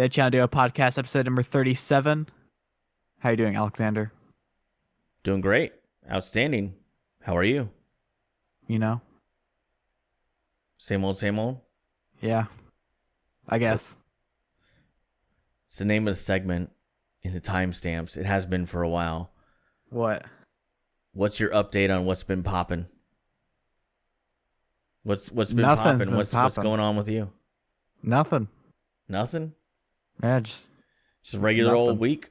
Dead Channel Duo Podcast, episode number 37. How you doing, Alexander? Doing great. Outstanding. How are you? You know? Same old, same old? Yeah, I guess. It's the name of the segment in the timestamps. It has been for a while. What? What's your update on what's been popping? What's been Nothing's popping? been What's popping. going on with you? Nothing. Nothing? Yeah, just Just a regular old nothing. week?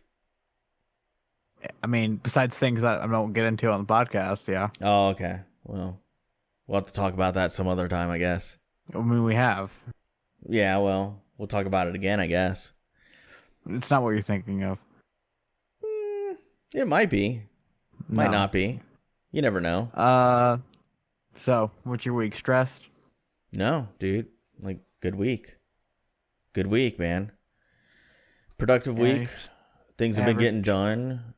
I mean, besides things that I don't get into on the podcast, yeah. Oh, okay. Well, we'll have to talk about that some other time, I guess. I mean, we have. Yeah, well, we'll talk about it again, I guess. It's not what you're thinking of. It might be. Might No. not be. You never know. So, what's your week? Stressed? No, dude. Like, good week. Good week, man. Productive Yeah, week. Things have been getting average. done.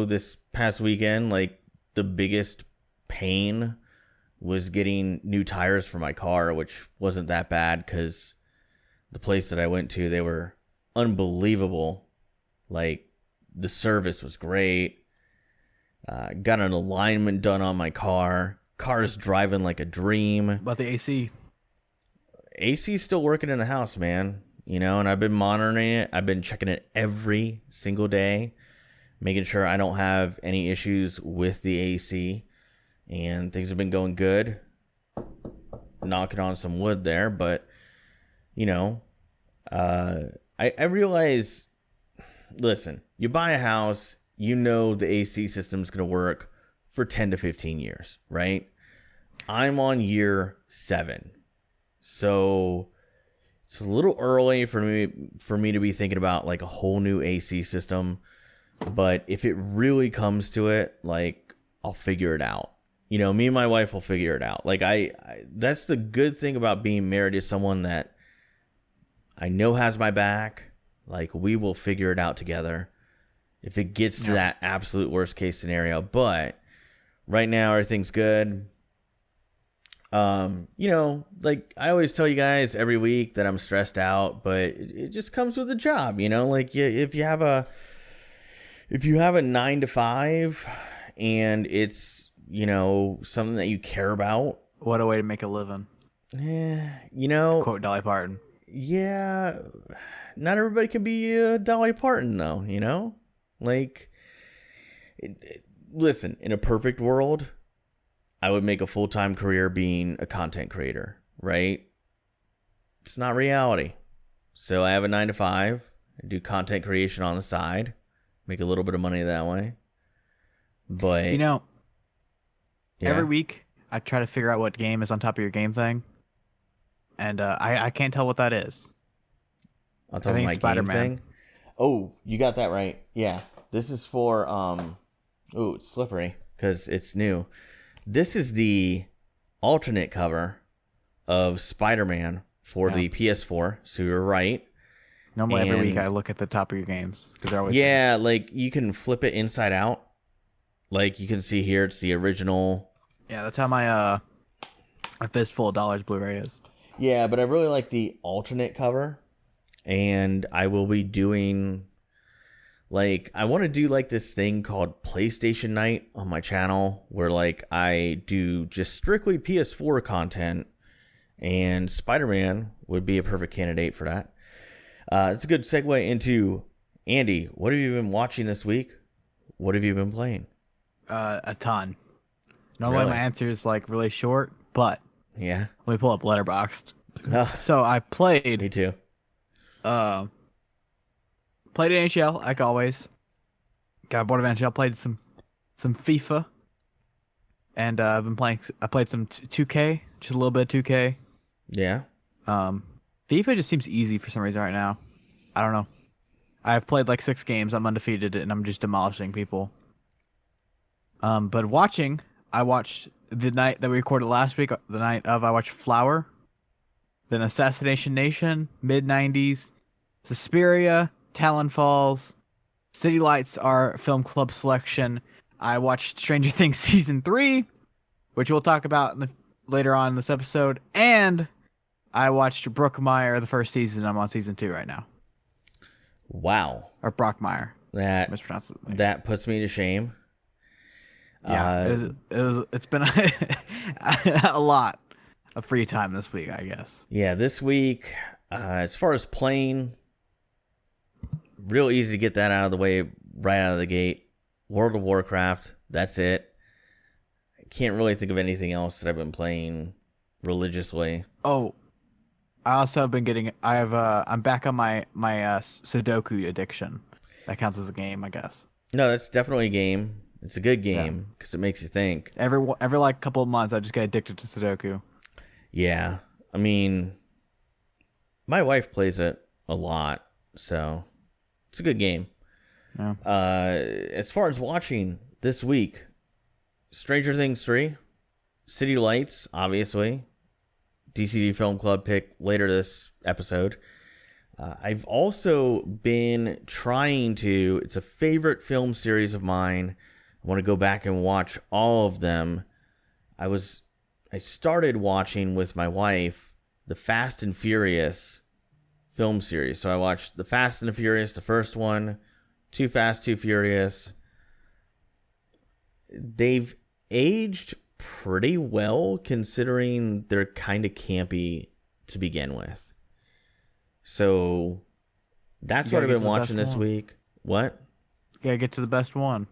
This past weekend, like, the biggest pain was getting new tires for my car, which wasn't that bad because the place that I went to, they were unbelievable. Like, the service was great. Got an alignment done on my car. Car's driving like a dream. About the AC? AC's still working in the house, man. And I've been monitoring it. I've been checking it every single day, making sure I don't have any issues with the AC. And things have been going good. Knocking on some wood there, but, I realize, listen, you buy a house, the AC system's going to work for 10 to 15 years, right? I'm on year 7. So it's a little early for me to be thinking about like a whole new AC system, but if it really comes to it, like, I'll figure it out. Me and my wife will figure it out. Like, I that's the good thing about being married to someone that I know has my back. Like, we will figure it out together if it gets to that absolute worst case scenario. But right now, everything's good. Like, I always tell you guys every week that I'm stressed out, but it just comes with the job. Like, if you have a 9 to 5 and it's, something that you care about. What a way to make a living. Quote Dolly Parton. Yeah, not everybody can be Dolly Parton, though, Like, listen, in a perfect world, I would make a full-time career being a content creator, right? It's not reality. So I have a 9 to 5, I do content creation on the side, make a little bit of money that way. But, every week I try to figure out what game is on top of your game thing. And I can't tell what that is. On top I think of my it's Spider-Man. game thing. Oh, you got that right. Yeah. This is for it's slippery because it's new. This is the alternate cover of Spider-Man for the PS4. So you're right. Normally every week I look at the top of your games because they're always like you can flip it inside out. Like you can see here, it's the original. Yeah, that's how my Fistful of Dollars Blu-ray is. Yeah, but I really like the alternate cover, and I will be doing, like, I want to do like this thing called PlayStation Night on my channel, where like I do just strictly PS4 content, and Spider-Man would be a perfect candidate for that. It's a good segue into, Andy, what have you been watching this week? What have you been playing? A ton. Normally Really? my answer is like really short, but Yeah. let me pull up Letterboxd. Oh, So I me played too. NHL like always. Got bored of NHL. Played some FIFA, and I've been playing. I played some 2K, just a little bit of 2K. Yeah. FIFA just seems easy for some reason right now. I don't know. I've played like 6 games. I'm undefeated, and I'm just demolishing people. But watching, I watched the night that we recorded last week. The night of, I watched Flower, then Assassination Nation, Mid-90s, Suspiria, Talon Falls, City Lights, our film club selection. I watched Stranger Things Season 3, which we'll talk about later on in this episode. And I watched Brookmire, the first season. I'm on Season 2 right now. Wow. or Brockmeyer. That Mispronounced it. that puts me to shame. Yeah, it's been a lot of free time this week, I guess. Yeah, this week, as far as playing, real easy to get that out of the way right out of the gate. World of Warcraft, that's it. I can't really think of anything else that I've been playing religiously. Oh, I also have been getting. I'm back on my Sudoku addiction. That counts as a game, I guess. No, that's definitely a game. It's a good game because it makes you think. Every like couple of months, I just get addicted to Sudoku. Yeah, I mean, my wife plays it a lot, so it's a good game. Yeah. As far as watching this week, Stranger Things 3, City Lights, obviously, DCD Film Club pick later this episode. I've also been trying to, it's a favorite film series of mine. I want to go back and watch all of them. I started watching with my wife the Fast and Furious film series. So I watched the Fast and the Furious, the first one, Too Fast, Too Furious. They've aged pretty well considering they're kind of campy to begin with. So that's what I've been watching this week. What? You gotta get to the best one.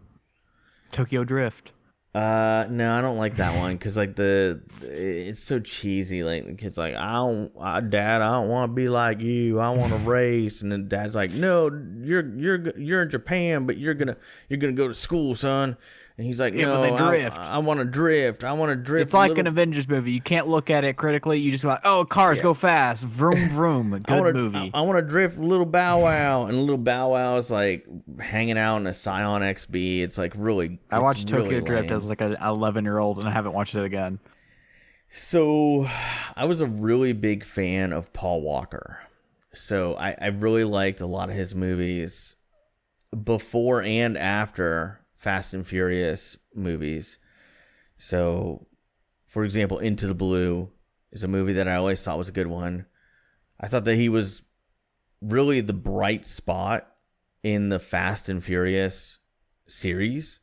Tokyo Drift. No, I don't like that one because like it's so cheesy. Like the kid's like, Dad, I don't want to be like you. I want to race, and then Dad's like, no, you're in Japan, but you're gonna go to school, son. And he's like, no, I want to drift. I want to drift. It's like an Avengers movie. You can't look at it critically. You just like, oh, cars go fast. Vroom, vroom. Good movie. I want to drift Little Bow Wow. And Little Bow Wow is like hanging out in a Scion XB. It's like really. I watched really Tokyo Drift lame. as like an 11-year-old, and I haven't watched it again. So I was a really big fan of Paul Walker. So I really liked a lot of his movies before and after Fast and Furious movies. So, for example, Into the Blue is a movie that I always thought was a good one. I thought that he was really the bright spot in the Fast and Furious series,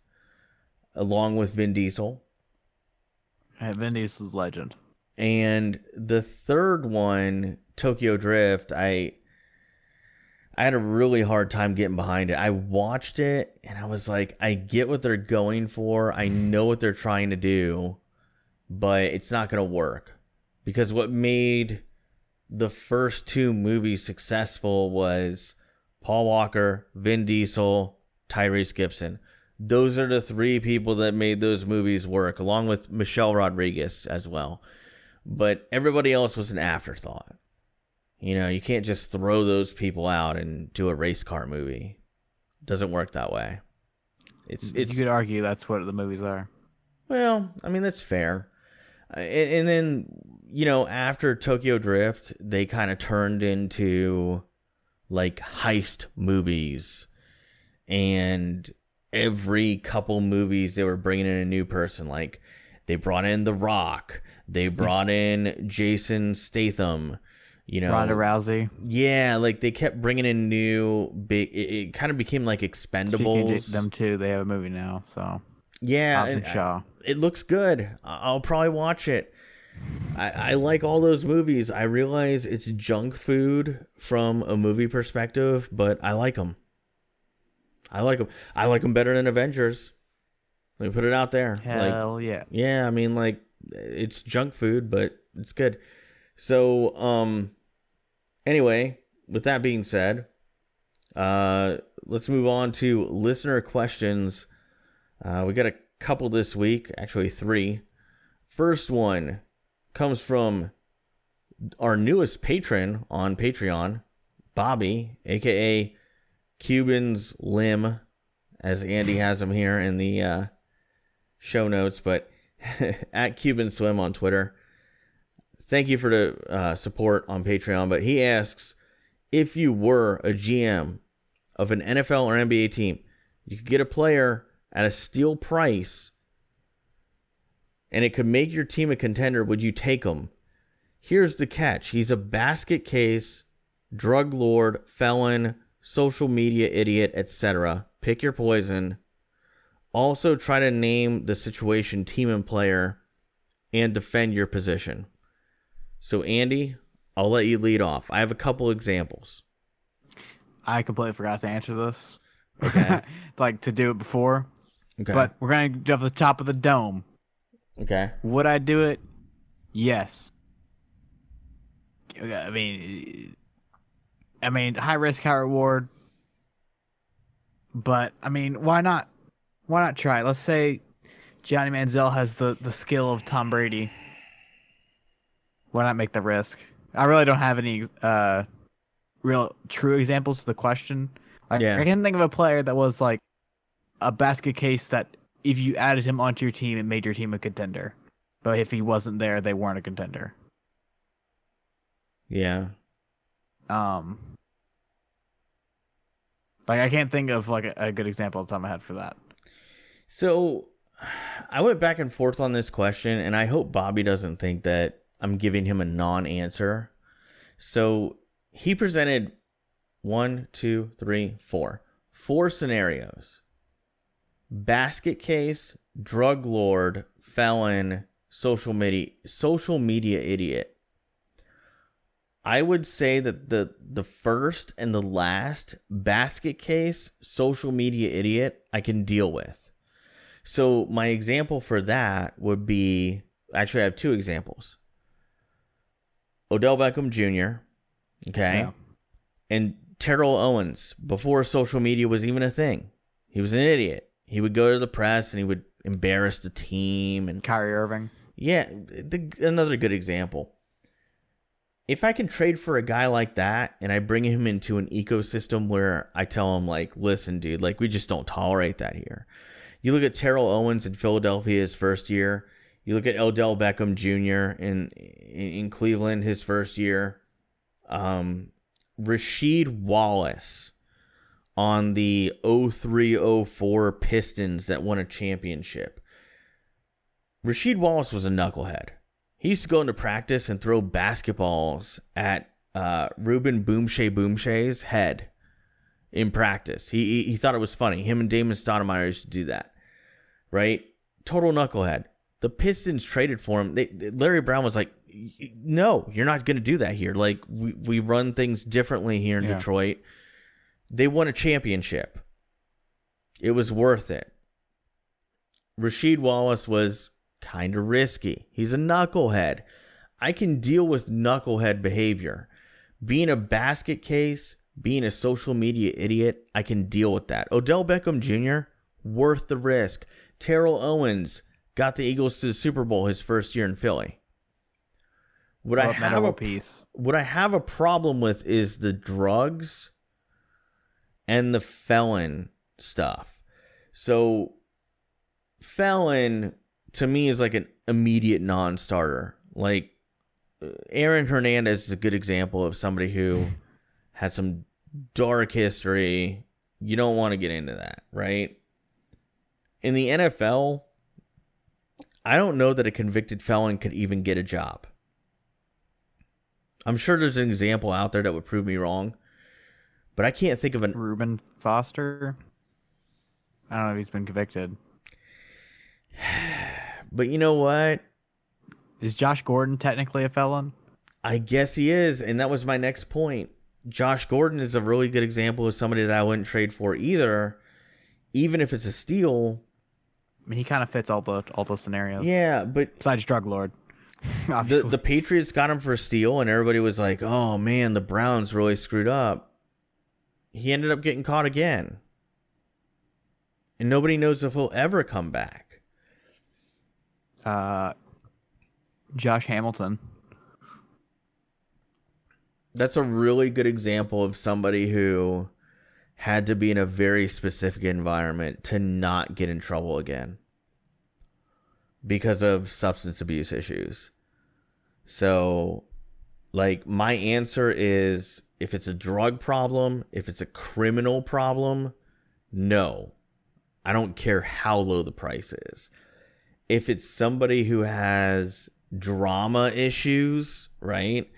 along with Vin Diesel. Vin Diesel's legend. And the third one, Tokyo Drift, I had a really hard time getting behind it. I watched it and I was like, I get what they're going for. I know what they're trying to do, but it's not going to work. Because what made the first two movies successful was Paul Walker, Vin Diesel, Tyrese Gibson. Those are the three people that made those movies work, along with Michelle Rodriguez as well. But everybody else was an afterthought. You know, you can't just throw those people out and do a race car movie. It doesn't work that way. It's You could argue that's what the movies are. Well, I mean, that's fair. And then, you know, after Tokyo Drift, they kind of turned into like heist movies. And every couple movies, they were bringing in a new person. Like, they brought in The Rock. They brought in Jason Statham. You know, Ronda Rousey. Yeah, like they kept bringing in new big. It kind of became like Expendables. Speaking of them too, they have a movie now. So yeah, it looks good. I'll probably watch it. I like all those movies. I realize it's junk food from a movie perspective, but I like them. I like them better than Avengers. Let me put it out there. Hell yeah. Yeah, I mean, like, it's junk food, but it's good. So, anyway, with that being said, let's move on to listener questions. We got a couple this week, actually 3. First one comes from our newest patron on Patreon, Bobby, aka CubansLimb, as Andy has him here in the show notes, but at CubansLimb on Twitter. Thank you for the support on Patreon, but he asks, if you were a GM of an NFL or NBA team, you could get a player at a steal price, and it could make your team a contender, would you take him? Here's the catch. He's a basket case, druglord, felon, social media idiot, etc. Pick your poison. Also try to name the situation, team, and player, and defend your position. So, Andy, I'll let you lead off. I have a couple examples. I completely forgot to answer this. Okay. Like to do it before. Okay. But we're going to jump to the top of the dome. Okay. Would I do it? Yes. I mean, high risk, high reward. But I mean, why not? Why not try it? Let's say Johnny Manziel has the skill of Tom Brady. Why not make the risk? I really don't have any real true examples to the question. Like, Yeah. I can think of a player that was like a basket case that if you added him onto your team, it made your team a contender. But if he wasn't there, they weren't a contender. Yeah. Like I can't think of like a good example off the top of my head for that. So I went back and forth on this question, and I hope Bobby doesn't think that I'm giving him a non-answer. So he presented 4 scenarios: basket case, druglord, felon, social media idiot. I would say that the first and the last, basket case, social media idiot, I can deal with. So my example for that would be, actually I have 2 examples. Odell Beckham Jr., okay? Yeah. And Terrell Owens, before social media was even a thing. He was an idiot. He would go to the press and he would embarrass the team. And Kyrie Irving. yeah, another good example. If I can trade for a guy like that and I bring him into an ecosystem where I tell him, like, listen, dude, like, we just don't tolerate that here. You look at Terrell Owens in Philadelphia his first year. You look at Odell Beckham Jr. in Cleveland his first year. Rasheed Wallace on the 03-04 Pistons that won a championship. Rasheed Wallace was a knucklehead. He used to go into practice and throw basketballs at Ruben Boomshay's head in practice. He thought it was funny. Him and Damon Stoudemire used to do that, right? Total knucklehead. The Pistons traded for him. Larry Brown was like, no, you're not going to do that here. Like, we run things differently here in Detroit. They won a championship. It was worth it. Rasheed Wallace was kind of risky. He's a knucklehead. I can deal with knucklehead behavior. Being a basket case, being a social media idiot, I can deal with that. Odell Beckham Jr., worth the risk. Terrell Owens got the Eagles to the Super Bowl his first year in Philly. What I have a problem with is the drugs and the felon stuff. So felon to me is like an immediate non-starter. Like Aaron Hernandez is a good example of somebody who has some dark history. You don't want to get into that, right? In the NFL, I don't know that a convicted felon could even get a job. I'm sure there's an example out there that would prove me wrong, but I can't think of an... Reuben Foster? I don't know if he's been convicted. But you know what? Is Josh Gordon technically a felon? I guess he is, and that was my next point. Josh Gordon is a really good example of somebody that I wouldn't trade for either, even if it's a steal. I mean, he kind of fits all the scenarios. Yeah, but besides druglord, the Patriots got him for a steal, and everybody was like, "Oh man, the Browns really screwed up." He ended up getting caught again, and nobody knows if he'll ever come back. Josh Hamilton. That's a really good example of somebody who had to be in a very specific environment to not get in trouble again because of substance abuse issues. So, like, my answer is, if it's a drug problem, if it's a criminal problem, no. I don't care how low the price is. If it's somebody who has drama issues, right?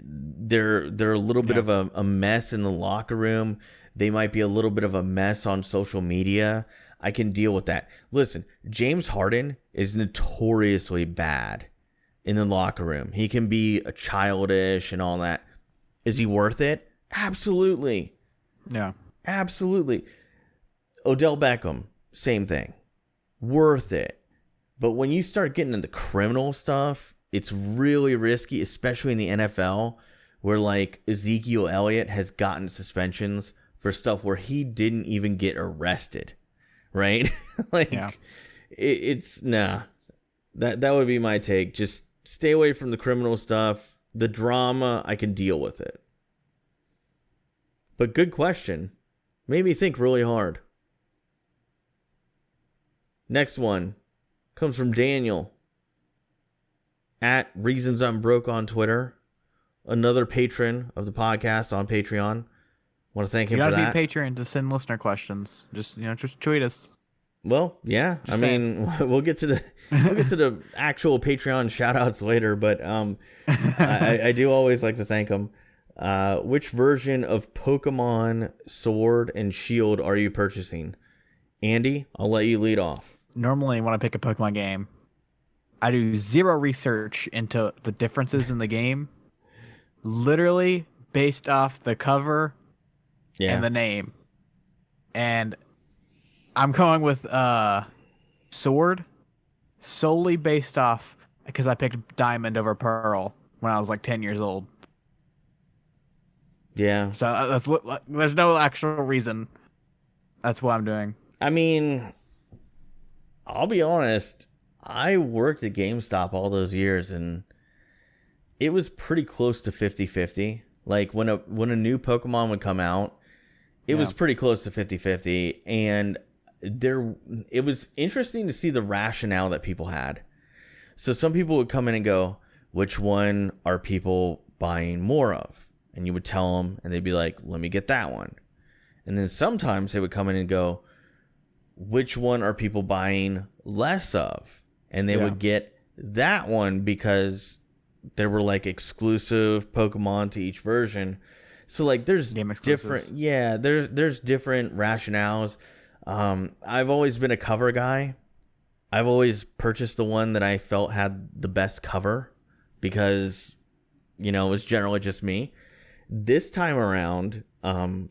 They're a little bit of a mess in the locker room. They might be a little bit of a mess on social media. I can deal with that. Listen, James Harden is notoriously bad in the locker room. He can be childish and all that. Is he worth it? Absolutely. Yeah. Absolutely. Odell Beckham, same thing. Worth it. But when you start getting into criminal stuff, it's really risky, especially in the NFL, where like Ezekiel Elliott has gotten suspensions for stuff where he didn't even get arrested, right? It's nah. That would be my take. Just stay away from the criminal stuff. The drama, I can deal with it. But good question. Made me think really hard. Next one comes from Daniel at Reasons I'm Broke on Twitter. Another patron of the podcast on Patreon. Want to thank him for that. You gotta be a patron to send listener questions. Just just tweet us. Well, yeah. I mean, we'll get to the actual Patreon shout outs later, but I do always like to thank them. Which version of Pokemon Sword and Shield are you purchasing? Andy, I'll let you lead off. Normally, when I pick a Pokemon game, I do zero research into the differences in the game. Literally based off the cover and the name. And I'm going with Sword solely based off because I picked Diamond over Pearl when I was like 10 years old. Yeah. So there's no actual reason. That's what I'm doing. I mean, I'll be honest. I worked at GameStop all those years, and it was pretty close to 50-50. Like, when a new Pokemon would come out, it was pretty close to 50-50. And it was interesting to see the rationale that people had. So some people would come in and go, which one are people buying more of? And you would tell them, and they'd be like, let me get that one. And then sometimes they would come in and go, which one are people buying less of? And they would get that one because there were like exclusive Pokemon to each version. So like there's different, there's different rationales. I've always been a cover guy. I've always purchased the one that I felt had the best cover because, it was generally just me. This time around,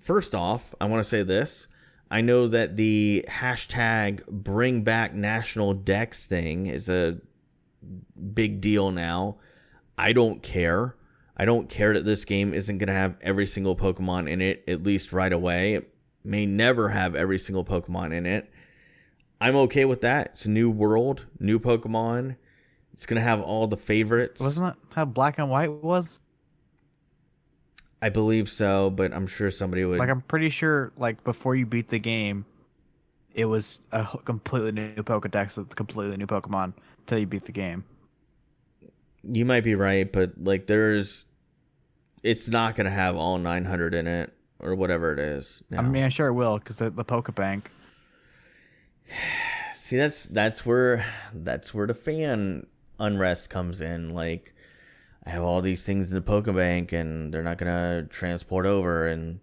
first off, I want to say this. I know that the hashtag bring back national Dex thing is a big deal now. I don't care. I don't care that this game isn't going to have every single Pokemon in it, at least right away. It may never have every single Pokemon in it. I'm okay with that. It's a new world, new Pokemon. It's going to have all the favorites. Wasn't that how Black and White was? I believe so, but I'm sure somebody would... Like, I'm pretty sure, like, before you beat the game, it was a completely new Pokedex with completely new Pokemon until you beat the game. You might be right, but, like, it's not going to have all 900 in it, or whatever it is. No. I mean, I sure it will, because the Pokebank. See, that's where the fan unrest comes in, like... I have all these things in the Pokebank, and they're not gonna transport over. And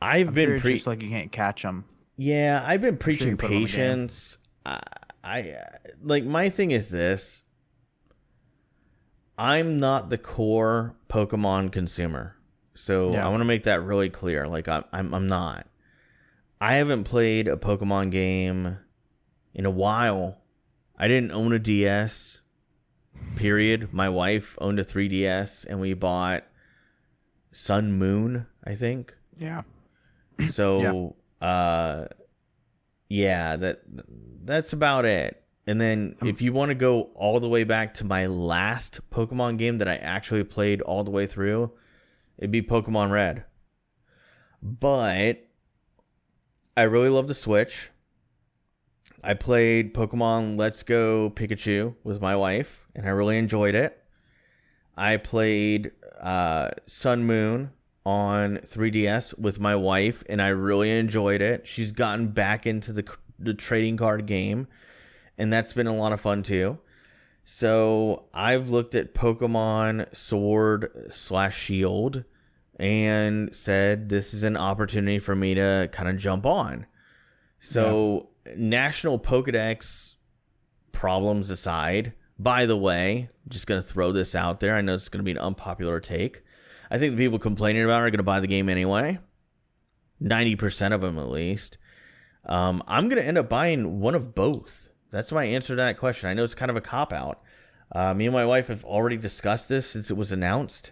I've been it's just like you can't catch them. Yeah, I've been preaching patience. I like my thing is this. I'm not the core Pokemon consumer, so I want to make that really clear. Like I'm not. I haven't played a Pokemon game in a while. I didn't own a DS. Period. My wife owned a 3DS, and we bought Sun Moon, I think. Yeah. So, that's about it. And then if you want to go all the way back to my last Pokemon game that I actually played all the way through, it'd be Pokemon Red. But I really love the Switch. I played Pokemon Let's Go Pikachu with my wife, and I really enjoyed it. I played Sun Moon on 3DS with my wife, and I really enjoyed it. She's gotten back into the trading card game, and that's been a lot of fun too. So I've looked at Pokemon Sword/Shield and said this is an opportunity for me to kind of jump on. So National Pokedex problems aside, by the way, I'm just going to throw this out there. I know it's going to be an unpopular take. I think the people complaining about it are going to buy the game anyway. 90% of them at least. I'm going to end up buying one of both. That's my answer to that question. I know it's kind of a cop-out. Me and my wife have already discussed this since it was announced.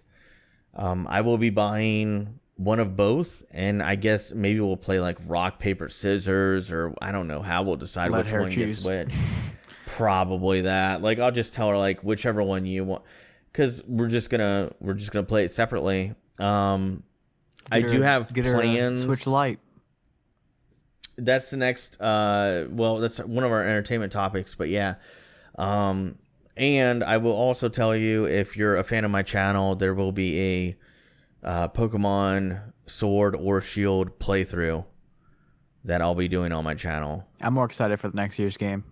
I will be buying one of both, and I guess maybe we'll play like rock, paper, scissors, or I don't know how we'll decide which one gets which. Probably that. Like, I'll just tell her like whichever one you want, because we're just gonna play it separately. I do have plans. Switch Lite. That's the next. Well, that's one of our entertainment topics, but yeah. And I will also tell you, if you're a fan of my channel, there will be a Pokemon Sword or Shield playthrough that I'll be doing on my channel. I'm more excited for the next year's game.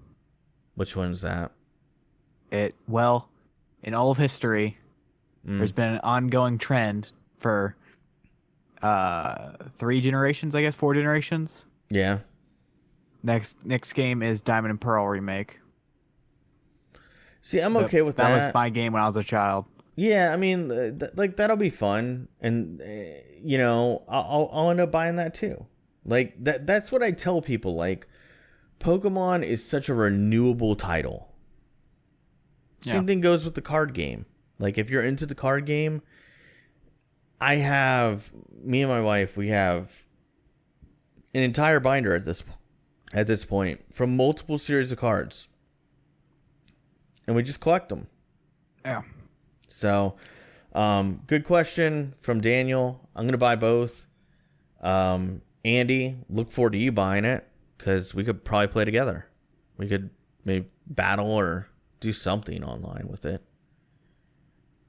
Which one's that? Well, in all of history, there's been an ongoing trend for 3 generations, I guess, 4 generations. Yeah. Next game is Diamond and Pearl remake. See, I'm okay with that. That was my game when I was a child. Yeah, I mean, like that'll be fun, and you know, I'll end up buying that too. Like that's what I tell people. Like, Pokemon is such a renewable title. Same thing goes with the card game. Like, if you're into the card game, me and my wife, we have an entire binder at this point from multiple series of cards. And we just collect them. Yeah. So, good question from Daniel. I'm going to buy both. Andy, look forward to you buying it, because we could probably play together. We could maybe battle or do something online with it.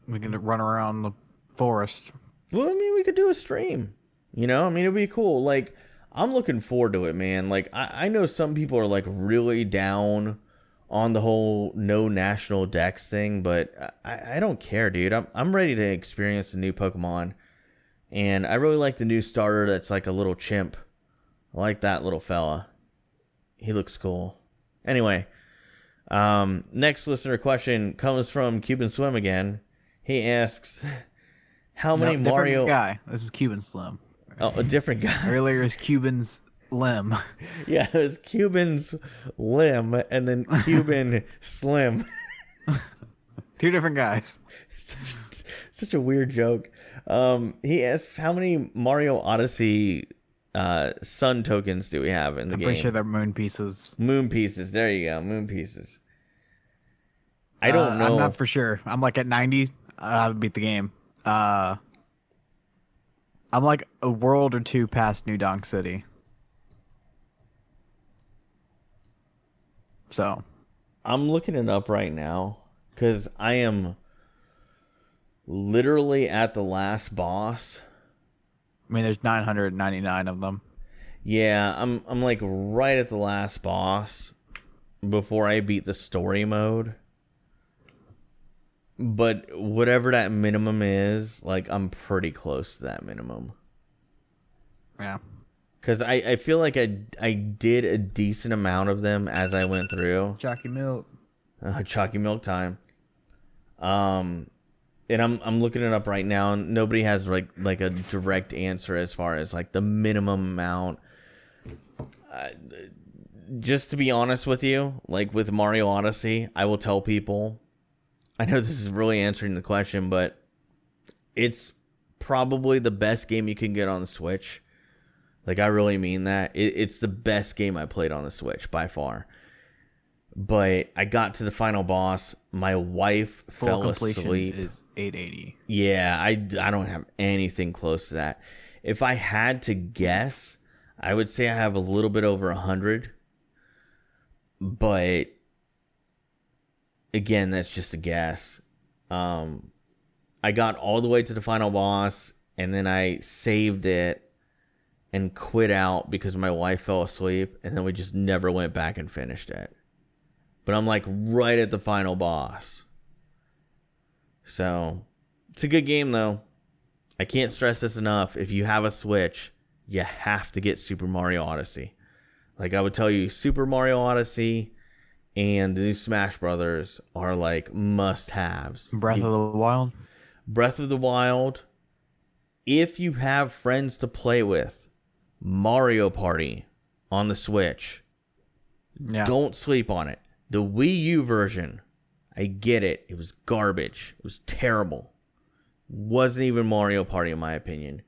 We can run around the forest. Well, I mean, we could do a stream. You know, I mean, it'd be cool. Like, I'm looking forward to it, man. Like, I know some people are like really down on the whole no national dex thing, but I don't care, dude. I'm ready to experience the new Pokemon, and I really like the new starter that's like a little chimp. I like that little fella. He looks cool. Anyway, next listener question comes from CubansLimb again. He asks, how many Mario... Different guy. This is CubansLimb. Oh, a different guy. Earlier is CubansLimb. Yeah, it was CubansLimb and then Cuban Slim. 2 different guys. Such a weird joke. He asks, how many Mario Odyssey sun tokens do we have in the game? I'm pretty sure they're moon pieces. Moon pieces. There you go. Moon pieces. I don't know. I'm not for sure. I'm like at 90. I would beat the game. I'm like a world or 2 past New Donk City. So, I'm looking it up right now because I am literally at the last boss. I mean, there's 999 of them. Yeah, I'm like right at the last boss before I beat the story mode. But whatever that minimum is, like, I'm pretty close to that minimum. Yeah. Because I feel like I did a decent amount of them as I went through. Chalky milk. Chalky milk time. And I'm looking it up right now, and nobody has like a direct answer as far as like the minimum amount. Just to be honest with you, like with Mario Odyssey, I will tell people, I know this is really answering the question, but it's probably the best game you can get on the Switch. Like, I really mean that. It's the best game I played on the Switch by far. But I got to the final boss. My wife fell asleep. Is 880. Yeah, I don't have anything close to that. If I had to guess, I would say I have a little bit over 100. But again, that's just a guess. I got all the way to the final boss, and then I saved it and quit out because my wife fell asleep, and then we just never went back and finished it. but I'm like right at the final boss. So it's a good game though. I can't stress this enough. If you have a Switch, you have to get Super Mario Odyssey. Like I would tell you, Super Mario Odyssey and the new Smash Brothers are like must-haves. Breath of the Wild. Breath of the Wild. If you have friends to play with, Mario Party on the Switch. Yeah. Don't sleep on it. The Wii U version, I get it. It was garbage. It was terrible. Wasn't even Mario Party in my opinion.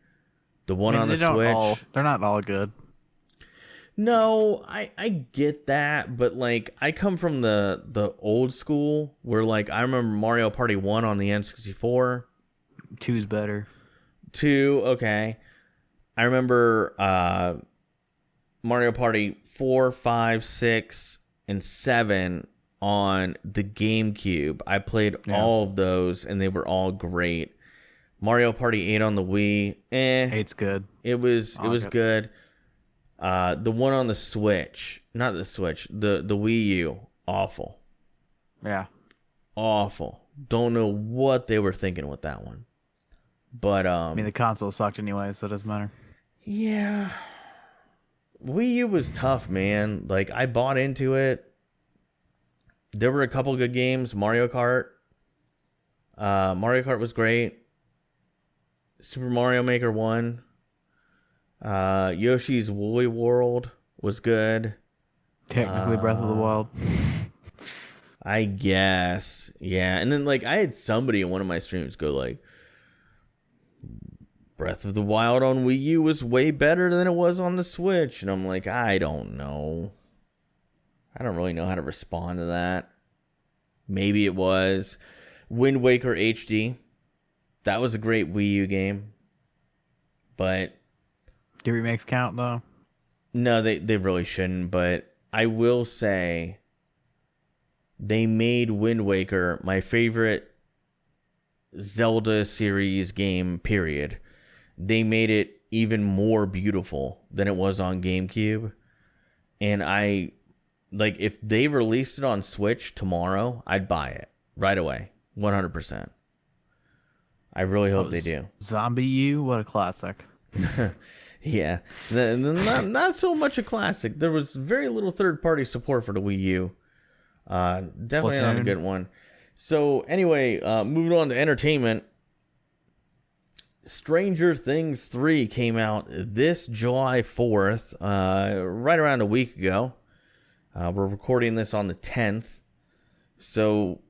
The one on the Switch. They're not all good. No, I get that, but like I come from the old school where like I remember Mario Party 1 on the N64. 2's better. 2, okay. I remember Mario Party 4, 5, 6, and 7 on the GameCube. I played all of those and they were all great. Mario Party 8 on the Wii, 8's good. It was good. The one on the Switch, not the Switch, the Wii U, awful. Yeah. Awful. Don't know what they were thinking with that one. But I mean the console sucked anyway, so it doesn't matter. Yeah. Wii U was tough, man. Like I bought into it. There were a couple good games. Mario Kart. Mario Kart was great. Super Mario Maker 1. Yoshi's Woolly World was good. Technically Breath of the Wild. I guess. Yeah. And then like I had somebody in one of my streams go like, Breath of the Wild on Wii U was way better than it was on the Switch. And I'm like, I don't know. I don't really know how to respond to that. Maybe it was. Wind Waker HD. That was a great Wii U game. But do remakes count though? No, they really shouldn't. But I will say they made Wind Waker my favorite Zelda series game, period. They made it even more beautiful than it was on GameCube. And I, like, if they released it on Switch tomorrow, I'd buy it right away. 100%. I really hope they do. Zombie U, what a classic. Yeah. Not so much a classic. There was very little third-party support for the Wii U. Definitely not a good one. So, anyway, moving on to entertainment. Stranger Things 3 came out this July 4th, right around a week ago. We're recording this on the 10th. So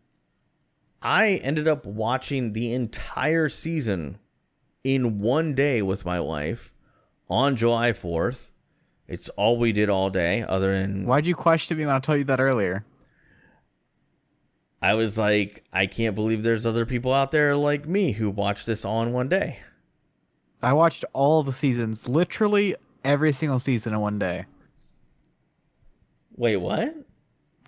I ended up watching the entire season in one day with my wife on July 4th. It's all we did all day, other than... Why'd you question me when I told you that earlier? I was like, I can't believe there's other people out there like me who watch this all in one day. I watched all the seasons, literally every single season in one day. Wait, what?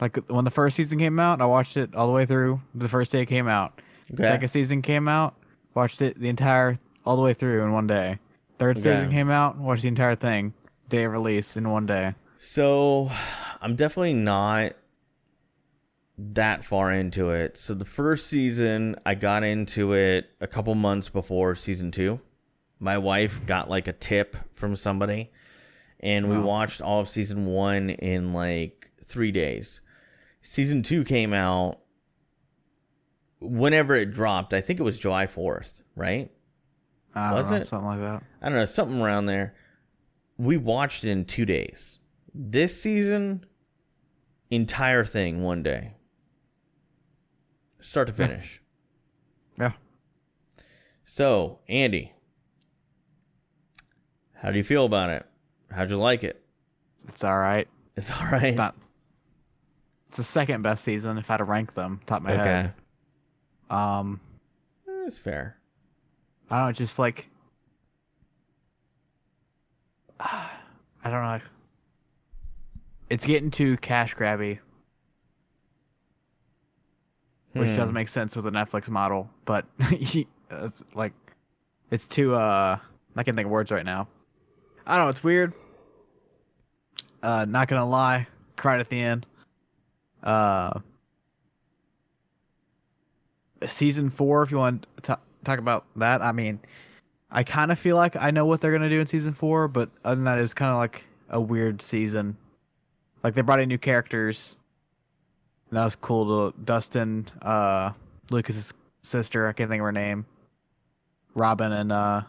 Like when the first season came out, I watched it all the way through the first day it came out. Okay. The second season came out, watched it all the way through in one day. Third season came out, watched the entire thing, day of release in one day. So I'm definitely not that far into it. So the first season, I got into it a couple months before season 2. My wife got like a tip from somebody, and we watched all of season 1 in like 3 days. Season 2 came out whenever it dropped. I think it was July 4th, right? Was it? Something like that. I don't know, something around there. We watched it in 2 days. This season, entire thing one day. Start to finish. Yeah. So, Andy, how do you feel about it? How'd you like it? It's all right. It's all right. It's the second best season if I had to rank them, top of my head. That's fair. I don't know, just like I don't know. It's getting too cash grabby. Which doesn't make sense with a Netflix model, but it's like it's too I can't think of words right now. I don't know, it's weird. Not gonna lie, cried at the end. Uh, season 4, if you want to talk about that. I mean, I kind of feel like I know what they're gonna do in season 4, but other than that, it's kind of like a weird season. Like they brought in new characters. And that was cool. To Dustin, Lucas's sister. I can't think of her name. Robin and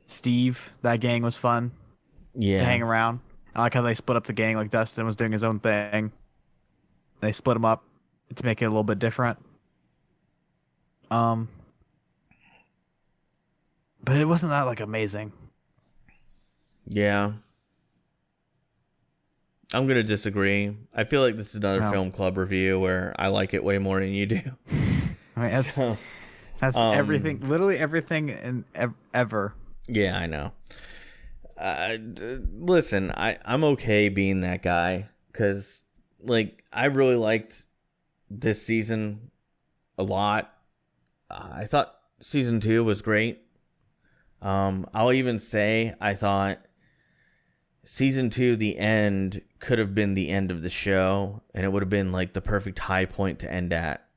Steve. That gang was fun to hang around. I like how they split up the gang. Like Dustin was doing his own thing. They split them up to make it a little bit different. But it wasn't that like amazing. Yeah. I'm going to disagree. I feel like this is another film club review where I like it way more than you do. I mean, that's everything, literally everything ever. Yeah, I know. Listen, I'm okay being that guy because, like, I really liked this season a lot. I thought season 2 was great. I'll even say I thought season 2, the end, could have been the end of the show, and it would have been like the perfect high point to end at.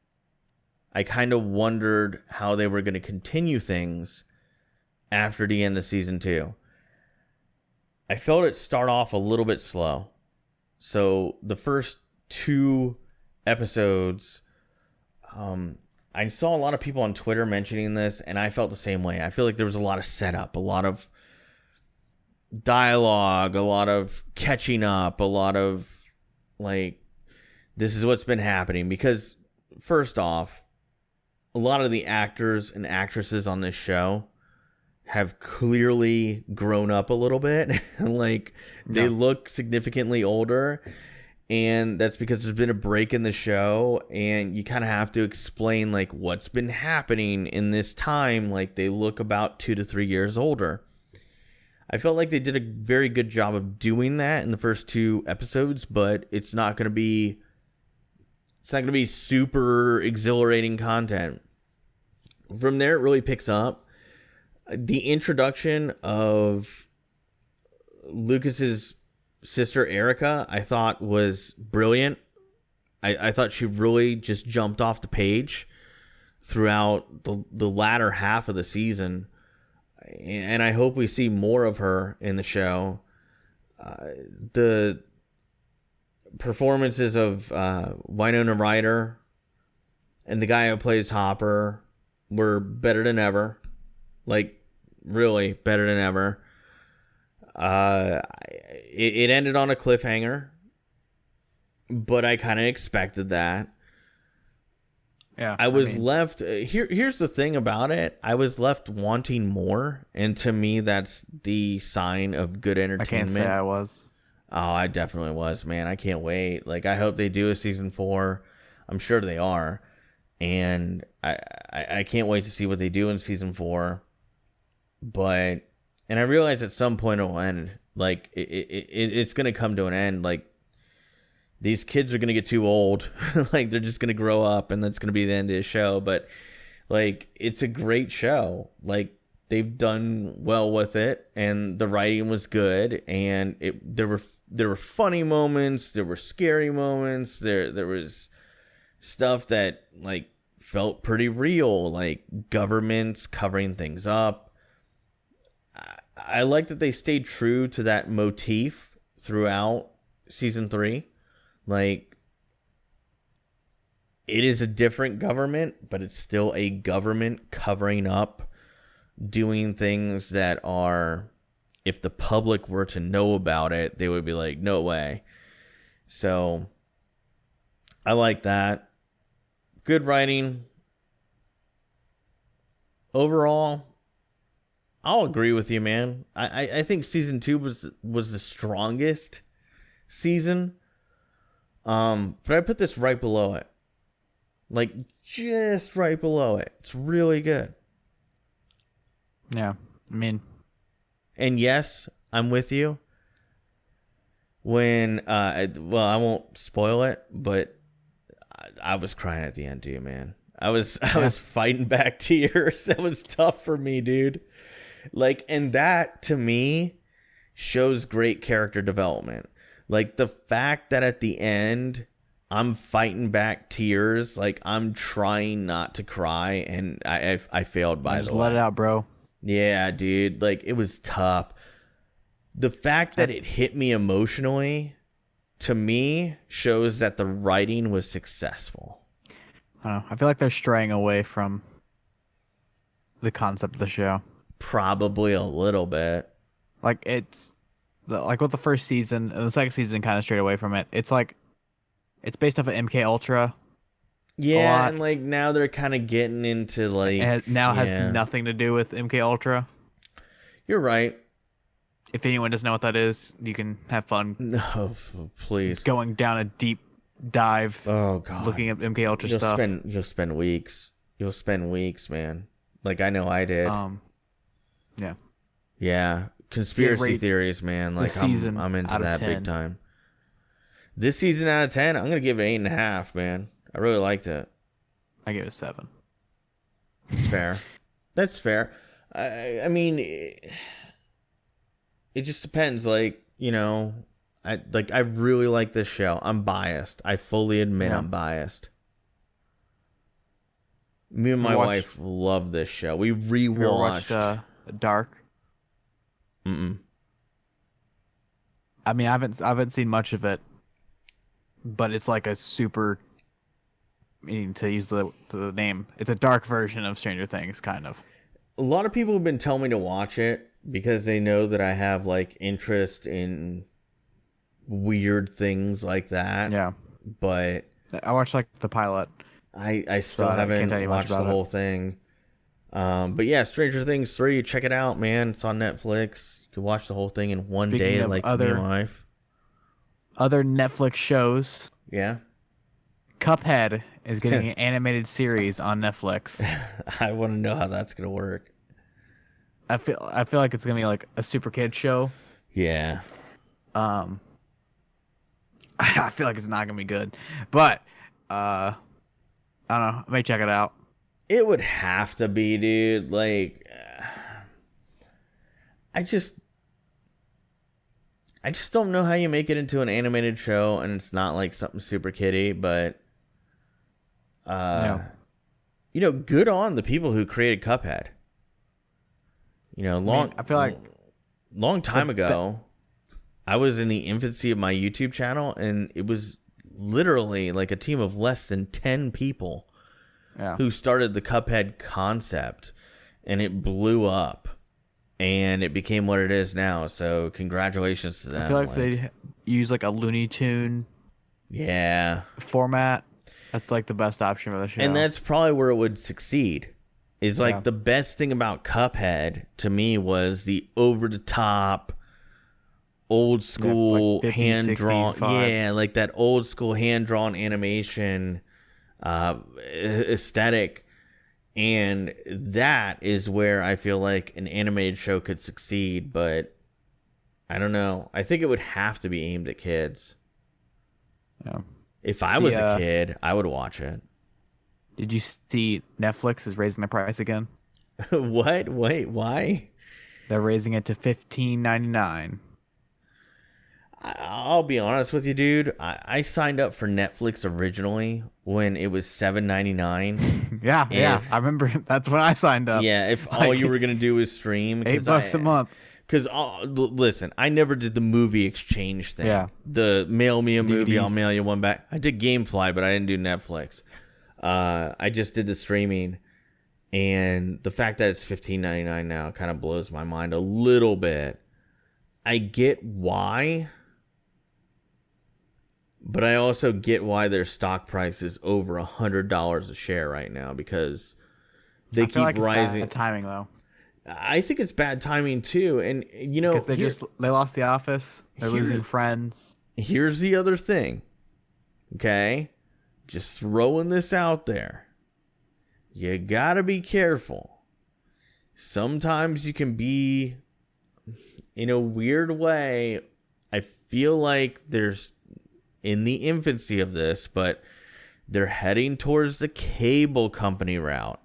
I kind of wondered how they were going to continue things after the end of season 2. I felt it start off a little bit slow. So the first 2 episodes, I saw a lot of people on Twitter mentioning this, and I felt the same way. I feel like there was a lot of setup, a lot of dialogue, a lot of catching up, a lot of like, this is what's been happening. Because first off, a lot of the actors and actresses on this show have clearly grown up a little bit. Like, they look significantly older. And that's because there's been a break in the show, and you kind of have to explain like what's been happening in this time. Like, they look about 2 to 3 years older. I felt like they did a very good job of doing that in the first 2 episodes, but it's not going to be super exhilarating content. From there, it really picks up. The introduction of Lucas's sister Erica, I thought was brilliant. I thought she really just jumped off the page throughout the latter half of the season. And I hope we see more of her in the show. The performances of Winona Ryder and the guy who plays Hopper were better than ever. Like, really better than ever. It ended on a cliffhanger, but I kind of expected that. Yeah, I was left here's the thing about it. I was left wanting more, and to me that's the sign of good entertainment. I can't say I was. Oh, I definitely was, man. I can't wait. Like, I hope they do a season 4. I'm sure they are. And I can't wait to see what they do in season 4. And I realize at some point it will end. Like, it's going to come to an end. Like, these kids are going to get too old. Like, they're just going to grow up, and that's going to be the end of the show. But, like, it's a great show. Like, they've done well with it, and the writing was good, and there were funny moments, there were scary moments, there was stuff that, like, felt pretty real, like governments covering things up. I like that they stayed true to that motif throughout season 3. Like, it is a different government, but it's still a government covering up, doing things that are, if the public were to know about it, they would be like, no way. So, I like that. Good writing. Overall, I'll agree with you, man. I think season 2 was the strongest season. But I put this right below it. Like, just right below it. It's really good. Yeah, I mean, and yes, I'm with you. When I won't spoil it, but I was crying at the end too, man. I was fighting back tears. That was tough for me, dude. Like, and that to me shows great character development. Like, the fact that at the end I'm fighting back tears, like I'm trying not to cry, and I failed, by Just the way. let it out, bro. Yeah, dude. Like, it was tough. The fact that it hit me emotionally, to me, shows that the writing was successful. I don't know. I feel like they're straying away from the concept of the show. Probably a little bit. Like like with the first season and the second season kind of strayed away from it. It's like it's based off of MK Ultra. Yeah, and like now they're kind of getting into like It has nothing to do with MK Ultra. You're right. If anyone doesn't know what that is, you can have fun. No, please. Going down a deep dive. Oh god. Looking at MK Ultra stuff. You'll spend weeks. You'll spend weeks, man. Like I know I did. Yeah. Yeah. Conspiracy theories, man. Like I'm into that big time. This season out of 10, I'm gonna give it 8.5, man. I really liked it. I give it 7. It's fair. That's fair. I mean, it just depends. Like, you know, I really like this show. I'm biased. I fully admit I'm biased. Me and my wife love this show. We rewatched Dark. Mm-mm. I mean, I haven't seen much of it, but it's like a super. To use the name, it's a dark version of Stranger Things, kind of. A lot of people have been telling me to watch it because they know that I have like interest in weird things like that. Yeah, but I watched like the pilot. I still haven't watched the whole thing. But yeah, Stranger Things 3, check it out, man. It's on Netflix. You can watch the whole thing in one day, like me and my wife. Other Netflix shows. Yeah. Cuphead is getting an animated series on Netflix. I want to know how that's gonna work. I feel like it's gonna be like a super kid show. Yeah. I feel like it's not gonna be good, but I don't know. I may check it out. It would have to be, dude. Like, I just don't know how you make it into an animated show, and it's not like something super kiddie, but. You know, good on the people who created Cuphead. You know, I feel like long time ago, I was in the infancy of my YouTube channel, and it was literally like a team of less than 10 people who started the Cuphead concept, and it blew up, and it became what it is now. So congratulations to them. I feel like they use like a Looney Tune format. That's like the best option for the show. And that's probably where it would succeed. Is like the best thing about Cuphead to me was the over the top old school like 50, hand drawn 65. Yeah, like that old school hand drawn animation aesthetic. And that is where I feel like an animated show could succeed, but I don't know. I think it would have to be aimed at kids. Yeah. If I was a kid, I would watch it. Did you see Netflix is raising the price again? What? Wait, why? They're raising it to $15.99. I'll be honest with you, dude. I signed up for Netflix originally when it was $7.99. Yeah. I remember that's when I signed up. Yeah, if all you were gonna do was stream, $8 a month. Because listen, I never did the movie exchange thing. Yeah. The mail me a movie, DVDs. I'll mail you one back. I did GameFly, but I didn't do Netflix. I just did the streaming, and the fact that it's $15.99 now kind of blows my mind a little bit. I get why, but I also get why their stock price is over $100 a share right now, because they keep rising. It's bad timing though. I think it's bad timing too, and you know, because they lost The Office. They're losing Friends. Here's the other thing, okay? Just throwing this out there. You gotta be careful. Sometimes you can be, in a weird way, I feel like there's in the infancy of this, but they're heading towards the cable company route.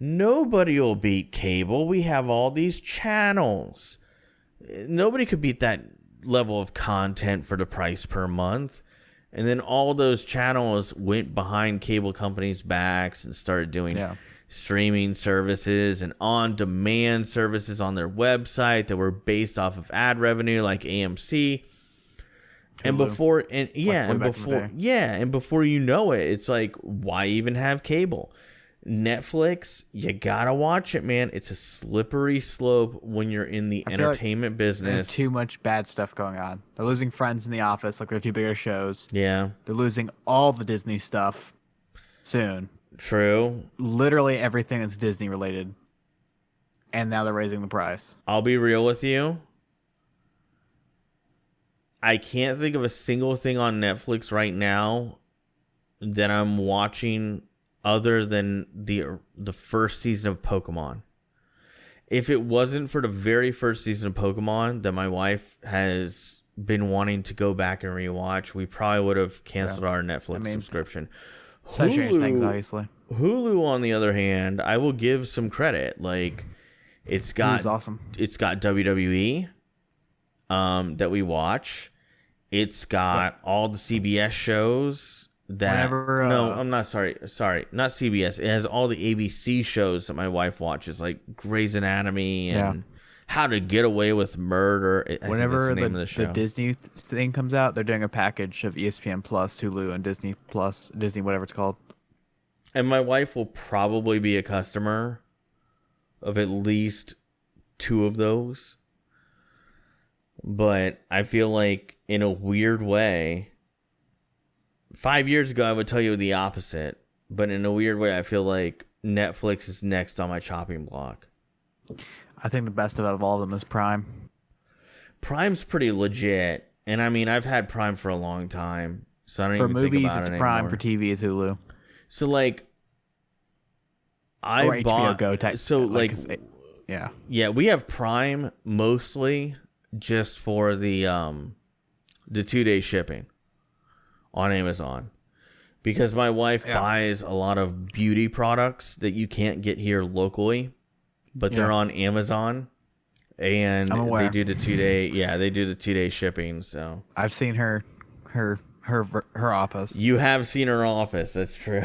Nobody will beat cable. We have all these channels. Nobody could beat that level of content for the price per month. And then all those channels went behind cable companies' backs and started doing streaming services and on-demand services on their website that were based off of ad revenue, like AMC. And before you know it, it's like, why even have cable? Netflix, you gotta watch it, man. It's a slippery slope when you're in the entertainment business. There's too much bad stuff going on. They're losing Friends in The Office, like their two bigger shows. Yeah. They're losing all the Disney stuff soon. True. Literally everything that's Disney related. And now they're raising the price. I'll be real with you. I can't think of a single thing on Netflix right now that I'm watching other than the first season of Pokemon. If it wasn't for the very first season of Pokemon that my wife has been wanting to go back and rewatch, we probably would have canceled our Netflix subscription. Such things, obviously. Hulu, on the other hand, I will give some credit. Like, it's got awesome. It's got WWE that we watch. It's got all the CBS shows. I'm not sorry, not CBS. It has all the ABC shows that my wife watches, like Grey's Anatomy and How to Get Away with Murder. Whenever the Disney thing comes out, they're doing a package of ESPN Plus, Hulu, and Disney Plus, Disney whatever it's called. And my wife will probably be a customer of at least two of those. But I feel like, in a weird way, 5 years ago, I would tell you the opposite. But in a weird way, I feel like Netflix is next on my chopping block. I think the best of all of them is Prime. Prime's pretty legit. And I mean, I've had Prime for a long time. So I don't even think about it anymore. For movies, it's Prime. For TV, it's Hulu. So, like, I bought... HBO Go type. So, like... Yeah, we have Prime mostly just for the 2-day shipping on Amazon, because my wife buys a lot of beauty products that you can't get here locally, but they're on Amazon, and they do the 2-day. Yeah, they do the 2-day shipping. So I've seen her office. You have seen her office. That's true.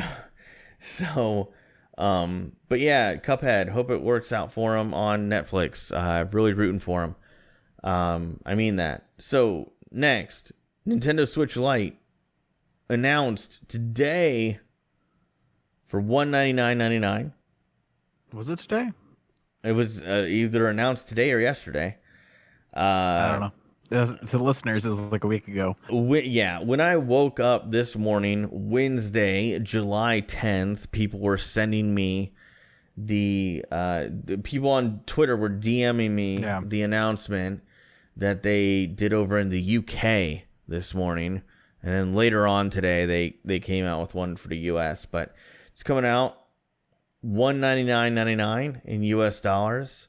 So, but yeah, Cuphead. Hope it works out for him on Netflix. Really rooting for him. I mean that. So next, Nintendo Switch Lite announced today for $199.99. Was it today? It was either announced today or yesterday. I don't know. To the listeners, it was like a week ago. When I woke up this morning, Wednesday, July 10th, people were sending me the people on Twitter were DMing me the announcement that they did over in the UK this morning. And then later on today, they came out with one for the U.S. But it's coming out $199.99 in U.S. dollars.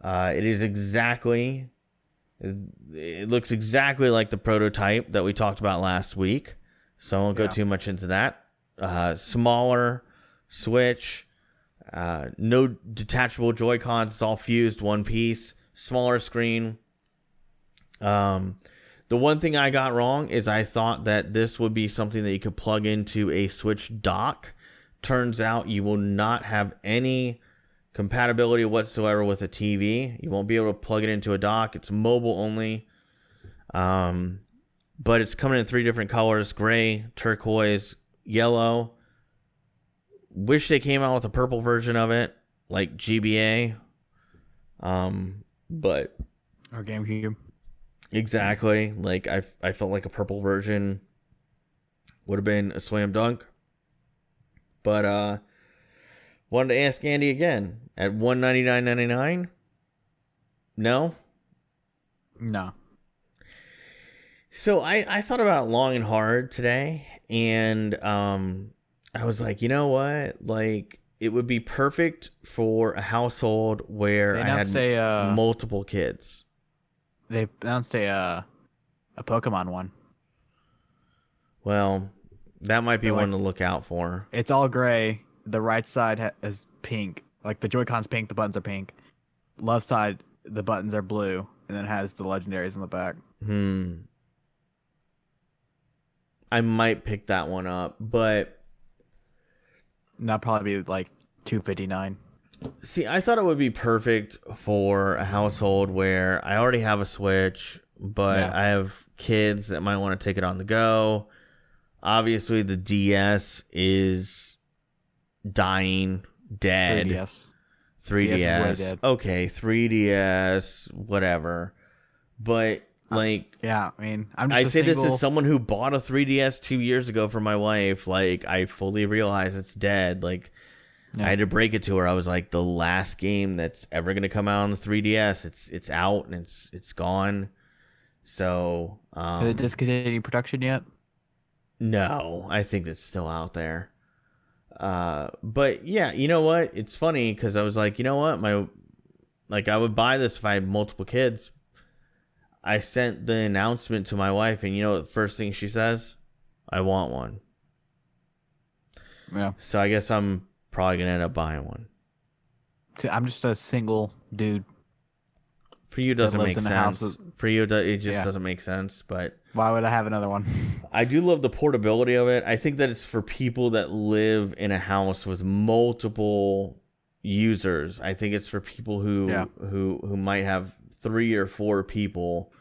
It is exactly... It looks exactly like the prototype that we talked about last week. So I won't go too much into that. Smaller Switch. No detachable Joy-Cons. It's all fused one piece. Smaller screen. The one thing I got wrong is I thought that this would be something that you could plug into a Switch dock. Turns out you will not have any compatibility whatsoever with a TV. You won't be able to plug it into a dock. It's mobile only. But it's coming in 3 different colors: gray, turquoise, yellow. Wish they came out with a purple version of it, like GBA. But or GameCube. Exactly. Like I felt like a purple version would have been a slam dunk. But wanted to ask Andy again at $199.99. No. So I thought about it long and hard today, and I was like, you know what? Like, it would be perfect for a household where I had multiple kids. They announced a Pokemon one. Well, that might be one to look out for. It's all gray. The right side is pink. Like, the Joy-Con's pink, the buttons are pink. Left side, the buttons are blue. and then has the legendaries in the back. I might pick that one up, but That'd probably be like $259. see, I thought it would be perfect for a household where I already have a Switch, but I have kids that might want to take it on the go. Obviously, the DS is dying, dead. 3DS. 3DS. DS is way dead. Okay, 3DS, whatever. But like, yeah, I mean, I'm just I a say single... this as someone who bought a 3DS 2 years ago for my wife. Like, I fully realize it's dead. Like, I had to break it to her. I was like, the last game that's ever gonna come out on the 3DS, it's out and it's gone. So, Did it discontinue production yet? No, I think it's still out there. But yeah, you know what? It's funny because I was like, you know what? I would buy this if I had multiple kids. I sent the announcement to my wife, and you know what the first thing she says? I want one. Yeah. So I guess I'm probably gonna end up buying one. I'm just a single dude. For you, it doesn't lives make in a house sense. For you, it just doesn't make sense. But why would I have another one? I do love the portability of it. I think that it's for people that live in a house with multiple users. I think it's for people who might have 3 or 4 people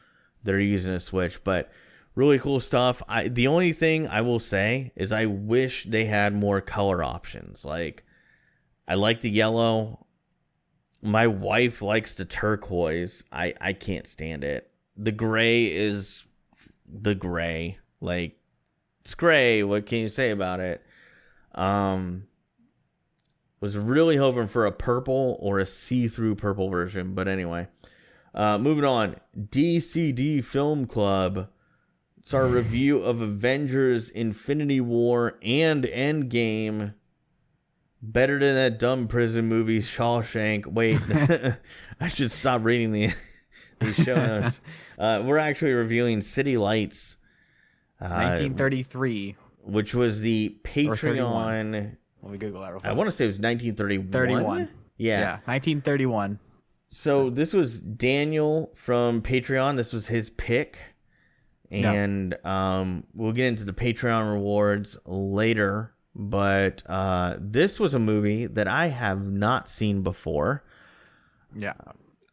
that are using a Switch. But really cool stuff. The only thing I will say is I wish they had more color options. Like, I like the yellow. My wife likes the turquoise. I can't stand it. The gray is the gray. Like, it's gray. What can you say about it? Was really hoping for a purple or a see-through purple version. But anyway, moving on. DCD Film Club. It's our review of Avengers Infinity War and Endgame. Better than that dumb prison movie, Shawshank. Wait, I should stop reading these show notes. We're actually reviewing City Lights. 1933. Which was the Patreon. Let me Google that real fast. I want to say it was 1931. 31. Yeah, 1931. So this was Daniel from Patreon. This was his pick. And we'll get into the Patreon rewards later. But this was a movie that I have not seen before. Yeah.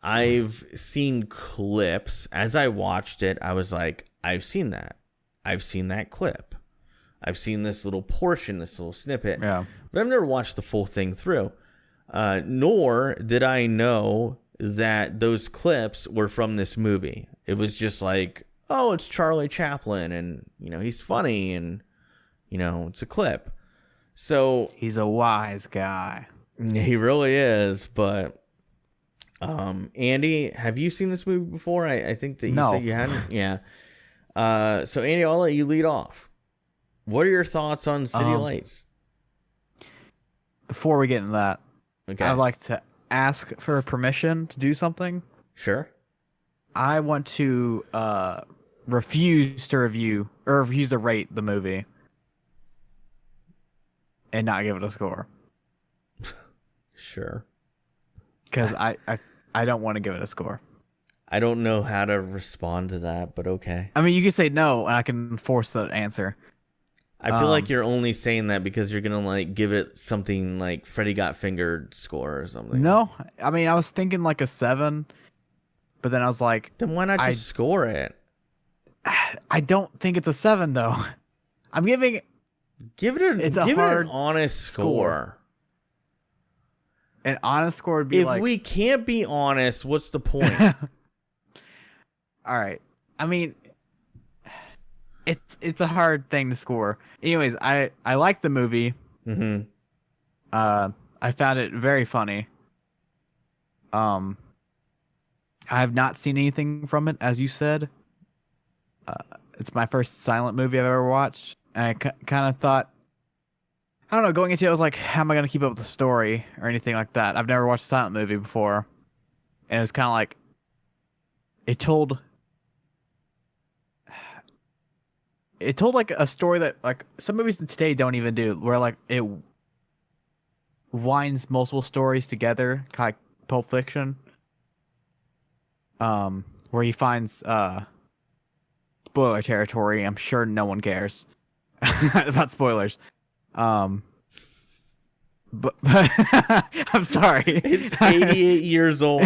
I've seen clips. As I watched it, I was like, I've seen that. I've seen that clip. I've seen this little portion, this little snippet. Yeah. But I've never watched the full thing through. Nor did I know that those clips were from this movie. It was just like, oh, it's Charlie Chaplin, and, you know, he's funny, and, you know, it's a clip. So he's a wise guy. He really is. But Andy, have you seen this movie before? I think that you said you hadn't. Yeah. So Andy, I'll let you lead off. What are your thoughts on City Lights? Before we get into that, okay, I'd like to ask for permission to do something. Sure. I want to refuse to rate the movie. And not give it a score. Sure. Because I don't want to give it a score. I don't know how to respond to that, but okay. I mean, you can say no, and I can force the answer. I feel like you're only saying that because you're going to, like, give it something like Freddy Got Fingered score or something. No. I mean, I was thinking like a 7, but then I was like... Then why not just score it? I don't think it's a 7, though. I'm giving... Give it an honest score. An honest score would be if we can't be honest, what's the point? All right. I mean, it's a hard thing to score. Anyways, I like the movie. Mm-hmm. I found it very funny. I have not seen anything from it, as you said. It's my first silent movie I've ever watched. And I kind of thought, I don't know, going into it, I was like, how am I going to keep up with the story or anything like that? I've never watched a silent movie before. And it was kind of like, it told like a story that like some movies today don't even do, where like it winds multiple stories together, kind of like Pulp Fiction. Where where he finds spoiler territory. I'm sure no one cares about spoilers. But I'm sorry. It's 88 years old.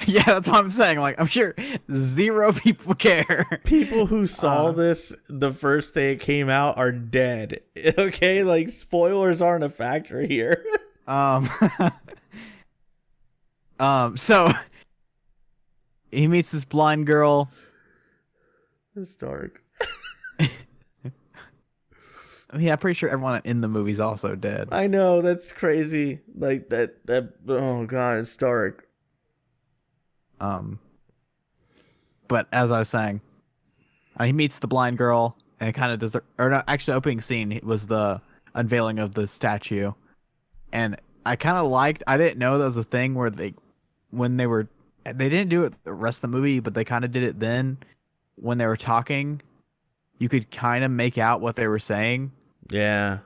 Yeah, that's what I'm saying. Like, I'm sure 0 people care. People who saw this the first day it came out are dead. Okay, like spoilers aren't a factor here. So he meets this blind girl. It's dark. Yeah, I'm pretty sure everyone in the movie's also dead. I know, that's crazy. Like that oh god, it's dark. But as I was saying, he meets the blind girl, and it kind of does. Or no, actually, the opening scene was the unveiling of the statue, and I kind of liked. I didn't know that was a thing where they didn't do it the rest of the movie, but they kind of did it then when they were talking. You could kind of make out what they were saying. Yeah.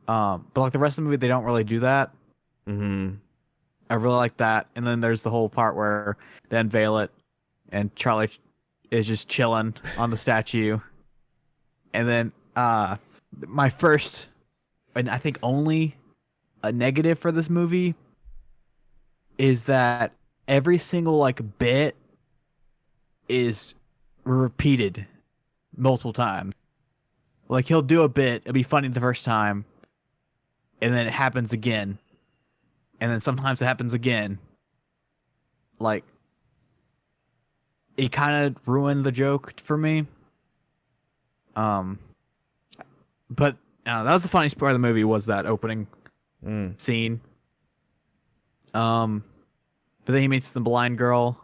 But like the rest of the movie, they don't really do that. Mm-hmm. I really like that. And then there's the whole part where they unveil it, and Charlie is just chilling on the statue. And then my first, and I think only a negative for this movie is that every single like bit is repeated multiple times. Like he'll do a bit, it'll be funny the first time, and then it happens again, and then sometimes it happens again. Like it kind of ruined the joke for me. But that was the funniest part of the movie, was that opening scene. But then he meets the blind girl,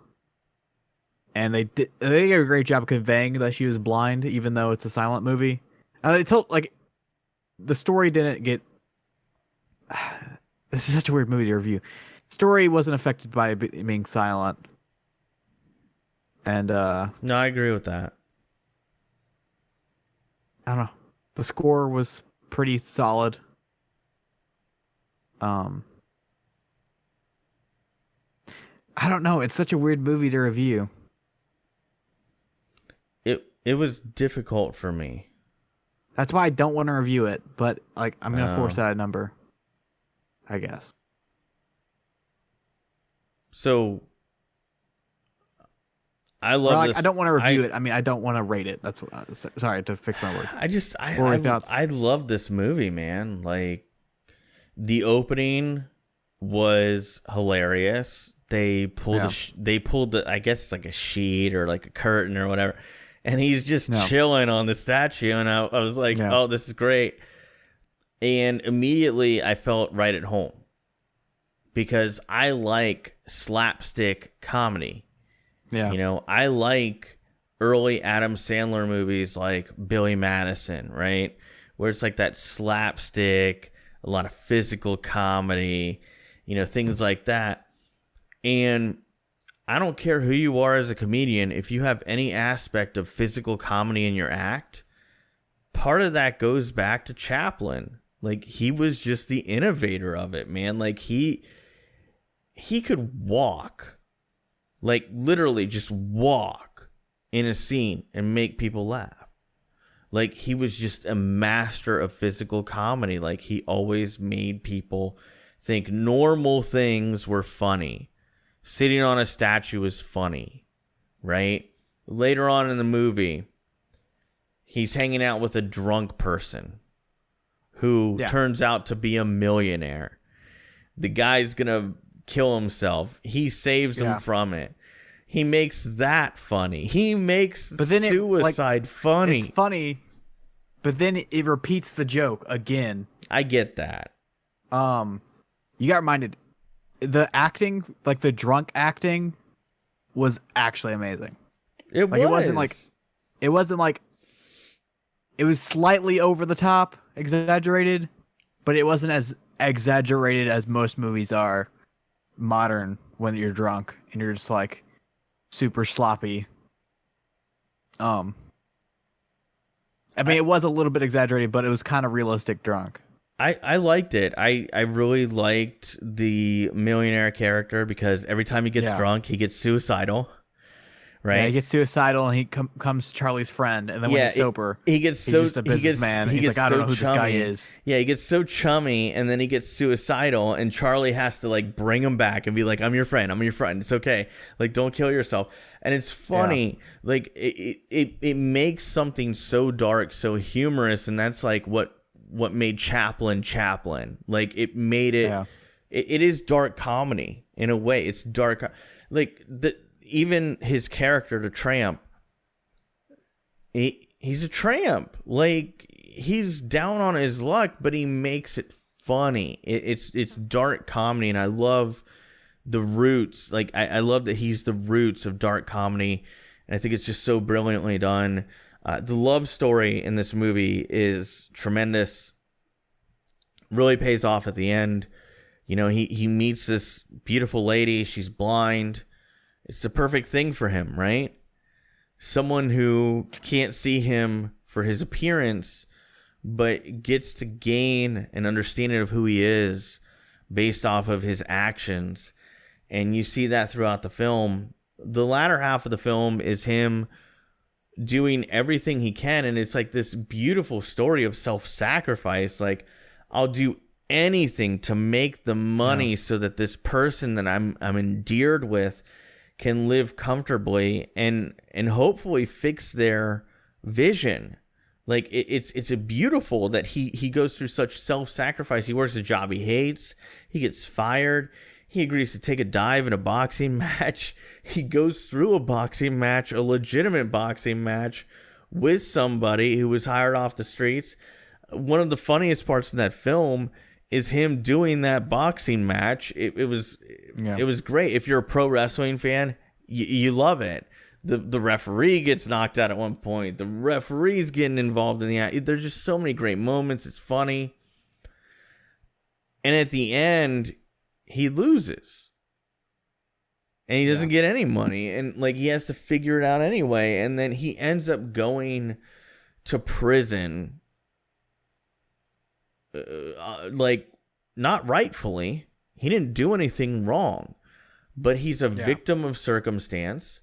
and they did a great job of conveying that she was blind, even though it's a silent movie. They told, like, the story didn't get. This is such a weird movie to review. Story wasn't affected by it being silent, and no, I agree with that. I don't know. The score was pretty solid. I don't know. It's such a weird movie to review. It was difficult for me. That's why I don't want to review it, but like I'm gonna force out a number, I guess. So I love this. I don't want to review it. I mean, I don't want to rate it. That's what, sorry to fix my words. I love this movie, man. Like the opening was hilarious. They pulled I guess it's like a sheet or like a curtain or whatever. And he's just chilling on the statue, and I was like, "Oh, this is great!" And immediately, I felt right at home because I like slapstick comedy. Yeah, you know, I like early Adam Sandler movies like Billy Madison, right, where it's like that slapstick, a lot of physical comedy, you know, things like that. And I don't care who you are as a comedian, if you have any aspect of physical comedy in your act, part of that goes back to Chaplin. Like, he was just the innovator of it, man. Like, he could walk, like literally just walk in a scene and make people laugh. Like, he was just a master of physical comedy. Like, he always made people think normal things were funny. Sitting on a statue was funny, right? Later on in the movie, he's hanging out with a drunk person who turns out to be a millionaire. The guy's going to kill himself. He saves him from it. He makes that funny. He makes suicide funny. It's funny, but then it repeats the joke again. I get that. You got reminded. The acting, like the drunk acting, was actually amazing. It wasn't like it was slightly over the top, exaggerated, but it wasn't as exaggerated as most movies are modern when you're drunk and you're just like super sloppy. I mean, it was a little bit exaggerated, but it was kind of realistic drunk. I liked it. I really liked the millionaire character because every time he gets drunk, he gets suicidal, right? Yeah, he gets suicidal, and he comes Charlie's friend, and then when he's sober, he gets he's so just a businessman. he He's gets like, I don't so know who chummy. this guy is. Yeah, he gets so chummy, and then he gets suicidal, and Charlie has to like bring him back and be like, I'm your friend. It's okay. Like, don't kill yourself. And it's funny, like it makes something so dark, so humorous, and that's like what made Chaplin. Like, it made it. Yeah. It is dark comedy in a way. It's dark, like even his character, the tramp. He's a tramp. Like, he's down on his luck, but he makes it funny. It's dark comedy, and I love the roots. Like, I love that he's the roots of dark comedy, and I think it's just so brilliantly done. The love story in this movie is tremendous. Really pays off at the end. You know, he meets this beautiful lady. She's blind. It's the perfect thing for him, right? Someone who can't see him for his appearance, but gets to gain an understanding of who he is based off of his actions. And you see that throughout the film. The latter half of the film is him doing everything he can, and it's like this beautiful story of self-sacrifice. Like, I'll do anything to make the money so that this person that I'm endeared with can live comfortably and hopefully fix their vision. Like, it's a beautiful that he goes through such self-sacrifice. He works a job he hates. He gets fired. He agrees to take a dive in a boxing match. He goes through a boxing match, a legitimate boxing match, with somebody who was hired off the streets. One of the funniest parts in that film is him doing that boxing match. It was great. If you're a pro wrestling fan, you love it. The referee gets knocked out at one point. The referee's getting involved in the act. There's just so many great moments. It's funny. And at the end, he loses. And he doesn't get any money. And like, he has to figure it out anyway. And then he ends up going to prison. Like, not rightfully. He didn't do anything wrong. But he's a victim of circumstance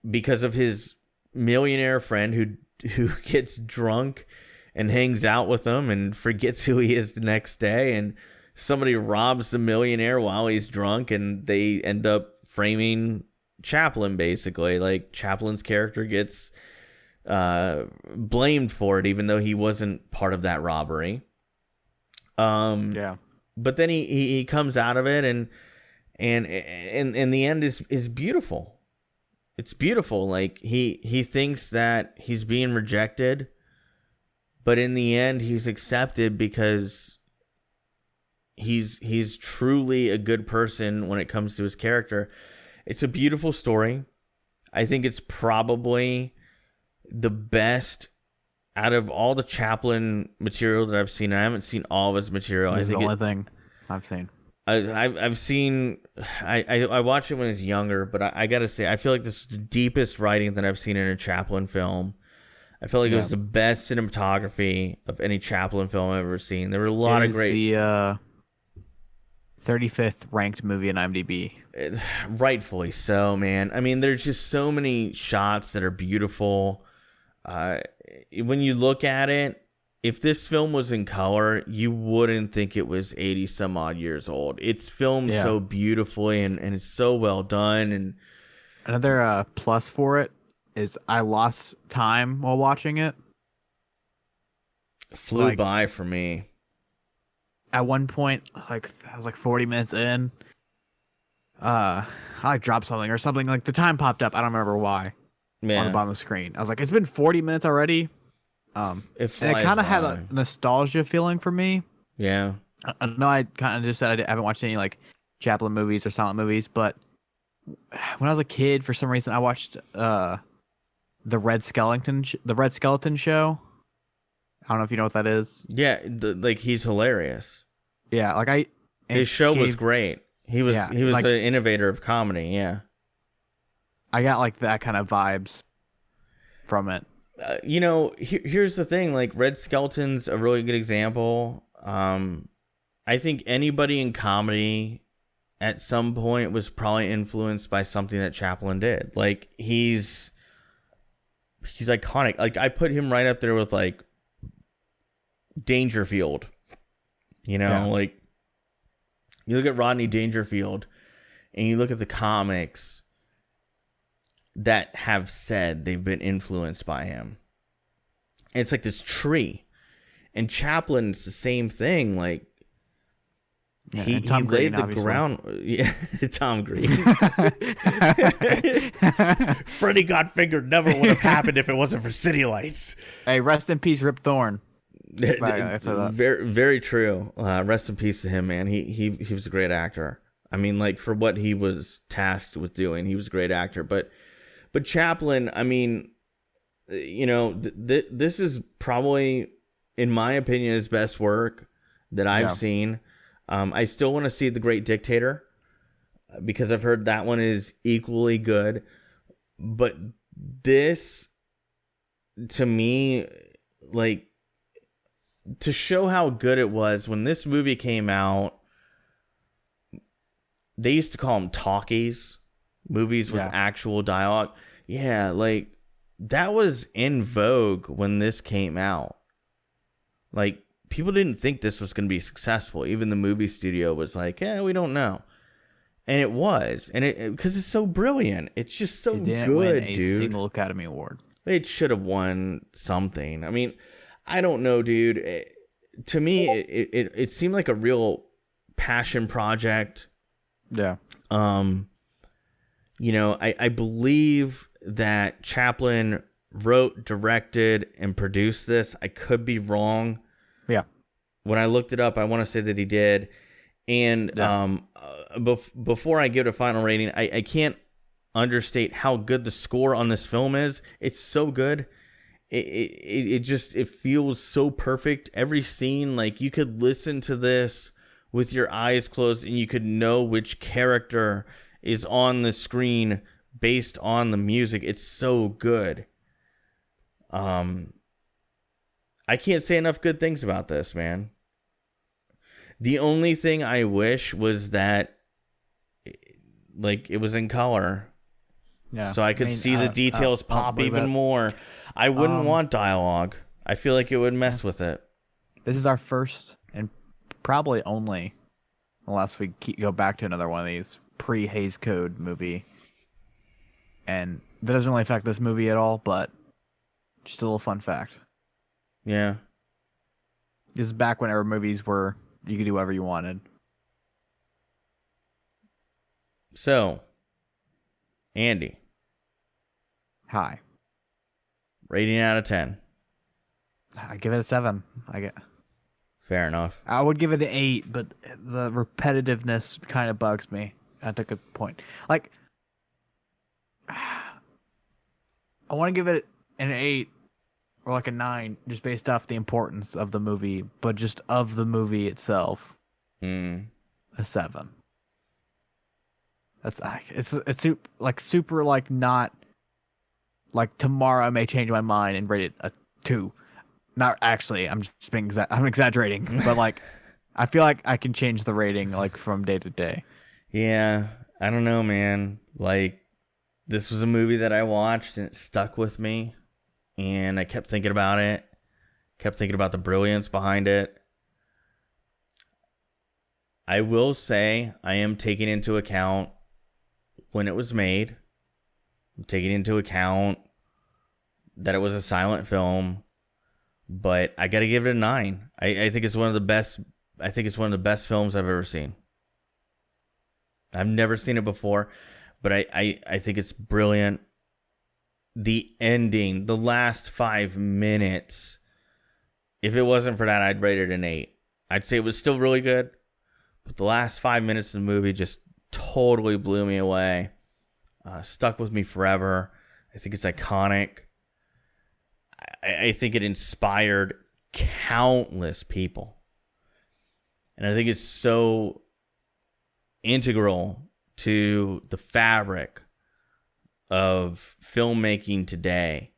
because of his millionaire friend who gets drunk and hangs out with him and forgets who he is the next day. And somebody robs the millionaire while he's drunk, and they end up framing Chaplin, basically. Like, Chaplin's character gets blamed for it, even though he wasn't part of that robbery. But then he comes out of it, and the end is beautiful. It's beautiful. Like, he thinks that he's being rejected, but in the end he's accepted because he's truly a good person when it comes to his character. It's a beautiful story. I think it's probably the best out of all the Chaplin material that I've seen. I haven't seen all of his material. This is the only thing I've seen. I've seen. I watched it when I was younger, but I gotta say, I feel like this is the deepest writing that I've seen in a Chaplin film. I feel like it was the best cinematography of any Chaplin film I've ever seen. There were a lot of great. The 35th ranked movie in IMDb. Rightfully so, man. I mean, there's just so many shots that are beautiful. When you look at it, if this film was in color, you wouldn't think it was 80 some odd years old. It's filmed so beautifully, and it's so well done. And another plus for it is I lost time while watching it. Flew by for me. At one point, like, I was like 40 minutes in. I dropped something or something. Like, the time popped up. I don't remember why. On the bottom of the screen. I was like, it's been 40 minutes already. And it kind of had a nostalgia feeling for me. Yeah. I know I kind of just said I haven't watched any like Chaplin movies or silent movies, but when I was a kid, for some reason, I watched the Red Skeleton Show. I don't know if you know what that is. Yeah, like, he's hilarious. Yeah, like his show was great. He was like, an innovator of comedy. Yeah, I got like that kind of vibes from it. Here's the thing. Like, Red Skeleton's a really good example. I think anybody in comedy at some point was probably influenced by something that Chaplin did. Like, he's iconic. Like, I put him right up there with, like, Dangerfield. You know, like, you look at Rodney Dangerfield and you look at the comics that have said they've been influenced by him. And it's like this tree. And Chaplin's the same thing. Like, he laid the ground. Yeah, Tom Green. Freddy Got Fingered never would have happened if it wasn't for city lights. Hey, rest in peace, Rip Torn. Very, very true. Rest in peace to him, man. He was a great actor. I mean, like, for what he was tasked with doing, he was a great actor. But Chaplin, I mean, you know, this is probably, in my opinion, his best work that I've seen. I still want to see The Great Dictator because I've heard that one is equally good. But this, to me, like, to show how good it was, when this movie came out, they used to call them talkies, movies with actual dialogue. Yeah, like, that was in vogue when this came out. Like, people didn't think this was going to be successful. Even the movie studio was like, yeah, we don't know. And it was. And it because it's so brilliant. It's just so good, win a dude. single Academy Award. It should have won something. I mean, I don't know, dude. To me, it seemed like a real passion project. Yeah. You know, I believe that Chaplin wrote, directed, and produced this. I could be wrong. Yeah. When I looked it up, I want to say that he did. And before I give it a final rating, I can't understate how good the score on this film is. It's so good. It feels so perfect. Every scene, like, you could listen to this with your eyes closed and you could know which character is on the screen based on the music. It's so good. I can't say enough good things about this, man. The only thing I wish was that, like, it was in color. Yeah. So I could see the details pop even more. I wouldn't want dialogue. I feel like it would mess with it. This is our first and probably only, unless we go back to another one of these, pre-Hays Code movie. And that doesn't really affect this movie at all, but just a little fun fact. Yeah. This is back whenever movies were, you could do whatever you wanted. So, Andy. Hi. Rating out of 10. I give it a 7. Fair enough. I would give it an 8, but the repetitiveness kind of bugs me. That's a good point. Like, I want to give it an 8 or like a 9, just based off the importance of the movie, but just of the movie itself, a 7. That's it's super like not like tomorrow I may change my mind and rate it a 2. Not actually. I'm just being I'm exaggerating, but like I feel like I can change the rating like from day to day. Yeah, I don't know, man. Like, this was a movie that I watched and it stuck with me, and I kept thinking about it. Kept thinking about the brilliance behind it. I will say I am taking into account when it was made. I'm taking into account that it was a silent film, but I got to give it a 9. I think it's one of the best. I think it's one of the best films I've ever seen. I've never seen it before, but I think it's brilliant. The ending, the last 5 minutes, if it wasn't for that, I'd rate it an 8. I'd say it was still really good, but the last 5 minutes of the movie just totally blew me away. Stuck with me forever. I think it's iconic. I think it inspired countless people. And I think it's so integral to the fabric of filmmaking today.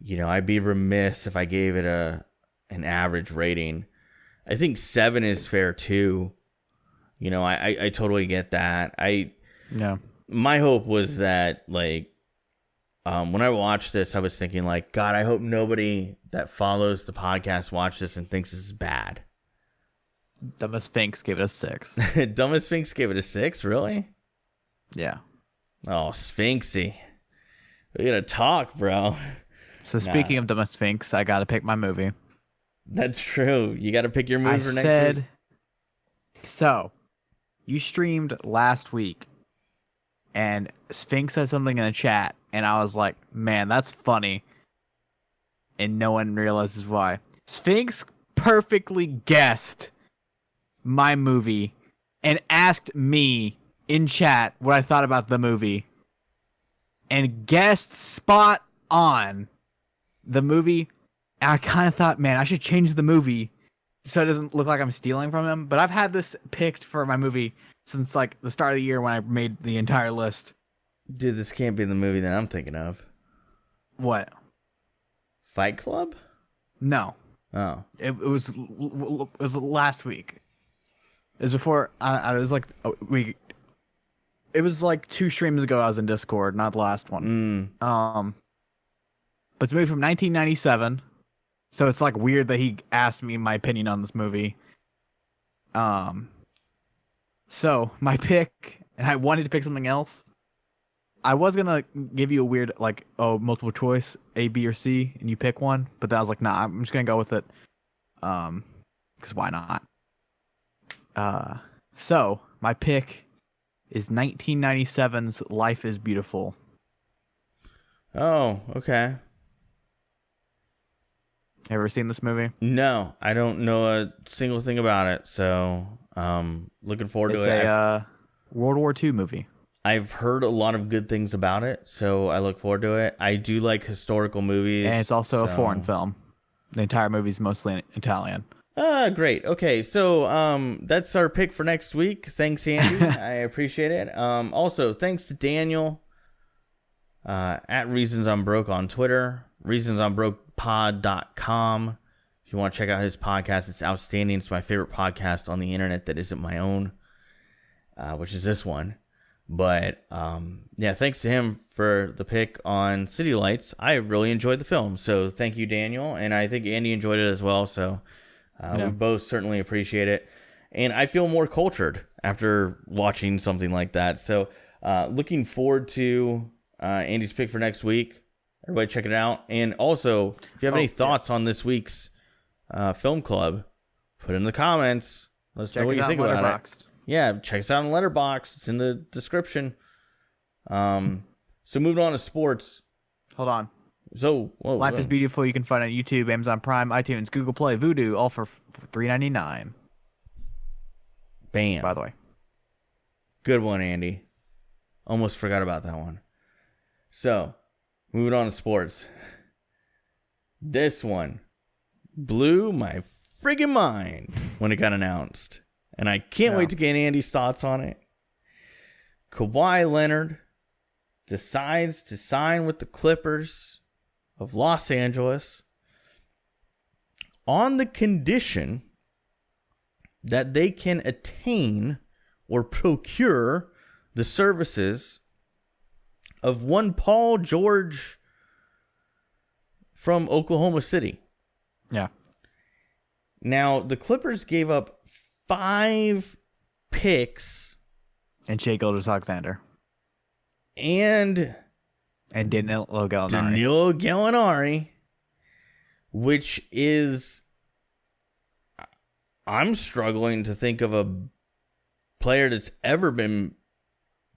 You know, I'd be remiss if I gave it an average rating. I think 7 is fair too. I totally get that. Yeah. My hope was that, like, when I watched this, I was thinking, like, God, I hope nobody that follows the podcast watches this and thinks this is bad. Dumbest Sphinx gave it a 6. Dumbest Sphinx gave it a 6, really? Yeah. Oh, Sphinxy. We gotta talk, bro. So speaking of Dumbest Sphinx, I gotta pick my movie. That's true. You gotta pick your movie for next week. So, you streamed last week, and Sphinx said something in the chat, and I was like, man, that's funny. And no one realizes why. Sphinx perfectly guessed my movie and asked me in chat what I thought about the movie. And guessed spot on the movie. I kind of thought, man, I should change the movie so it doesn't look like I'm stealing from him. But I've had this picked for my movie since like the start of the year when I made the entire list. Dude, this can't be the movie that I'm thinking of. What? Fight Club? No. Oh. It was last week. It was before I was like a week. It was like 2 streams ago I was in Discord, not the last one. But it's a movie from 1997. So it's like weird that he asked me my opinion on this movie. So my pick, and I wanted to pick something else. I was gonna give you a weird multiple choice A, B, or C, and you pick one, but then I was like, nah, I'm just gonna go with it. Because why not? So my pick is 1997's Life is Beautiful. Oh, okay. Ever seen this movie? No, I don't know a single thing about it, so looking forward to it. It's a World War II movie. I've heard a lot of good things about it, so I look forward to it. I do like historical movies. And it's also a foreign film. The entire movie's mostly in Italian. Great. Okay, so that's our pick for next week. Thanks, Andy. I appreciate it. Also, thanks to Daniel at Reasons I'm Broke on Twitter, reasonsI'mBrokePod.com. If you want to check out his podcast, it's outstanding. It's my favorite podcast on the internet that isn't my own, which is this one. But yeah, thanks to him for the pick on City Lights. I really enjoyed the film, so thank you, Daniel. And I think Andy enjoyed it as well, so we both certainly appreciate it. And I feel more cultured after watching something like that. So looking forward to Andy's pick for next week. Everybody check it out. And also, if you have any thoughts on this week's film club, put it in the comments. Let us know what you think about it. Yeah, check us out on Letterboxd. It's in the description. So moving on to sports. Hold on. So Life is Beautiful. You can find it on YouTube, Amazon Prime, iTunes, Google Play, Vudu, all for $3.99. Bam. By the way. Good one, Andy. Almost forgot about that one. So, moving on to sports. This one blew my friggin' mind when it got announced. And I can't wait to get Andy's thoughts on it. Kawhi Leonard decides to sign with the Clippers of Los Angeles on the condition that they can attain or procure the services of one Paul George from Oklahoma City. Yeah. Now, the Clippers gave up 5 picks. And Shai Gilgeous-Alexander. And Danilo Gallinari. Danilo Gallinari, which is... I'm struggling to think of a player that's ever been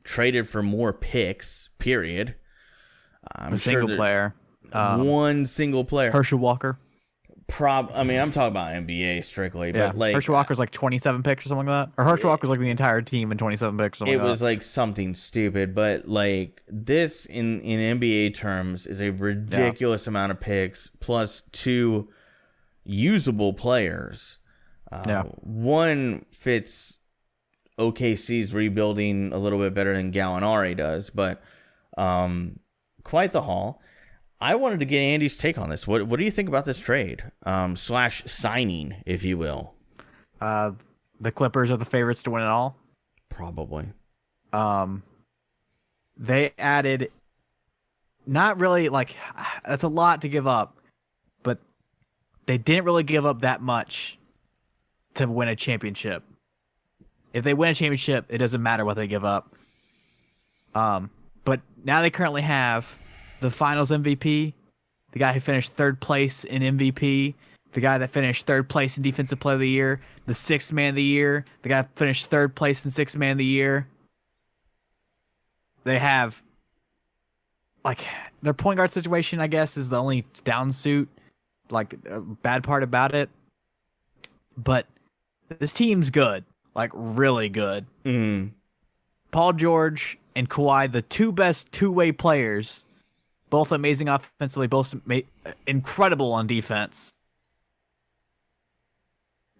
traded for more picks, period. A single player. One single player. Herschel Walker. I'm talking about NBA strictly, but like Herschel Walker's like 27 picks or something like that. Or Herschel Walker's like the entire team in 27 picks. Or something it was like something stupid, but like this in NBA terms is a ridiculous amount of picks plus 2 usable players. One fits OKC's rebuilding a little bit better than Gallinari does, but quite the haul. I wanted to get Andy's take on this. What do you think about this trade / signing, if you will? The Clippers are the favorites to win it all. Probably. They added, not really, like, that's a lot to give up, but they didn't really give up that much to win a championship. If they win a championship, it doesn't matter what they give up. But now they currently have the Finals MVP, the guy who finished third place in MVP, the guy that finished third place in Defensive Player of the Year, the Sixth Man of the Year, the guy that finished third place in Sixth Man of the Year. They have, like, their point guard situation, I guess, is the only downsuit, like, bad part about it. But this team's good, like, really good. Mm. Paul George and Kawhi, the two best two-way players, both amazing offensively, both incredible on defense.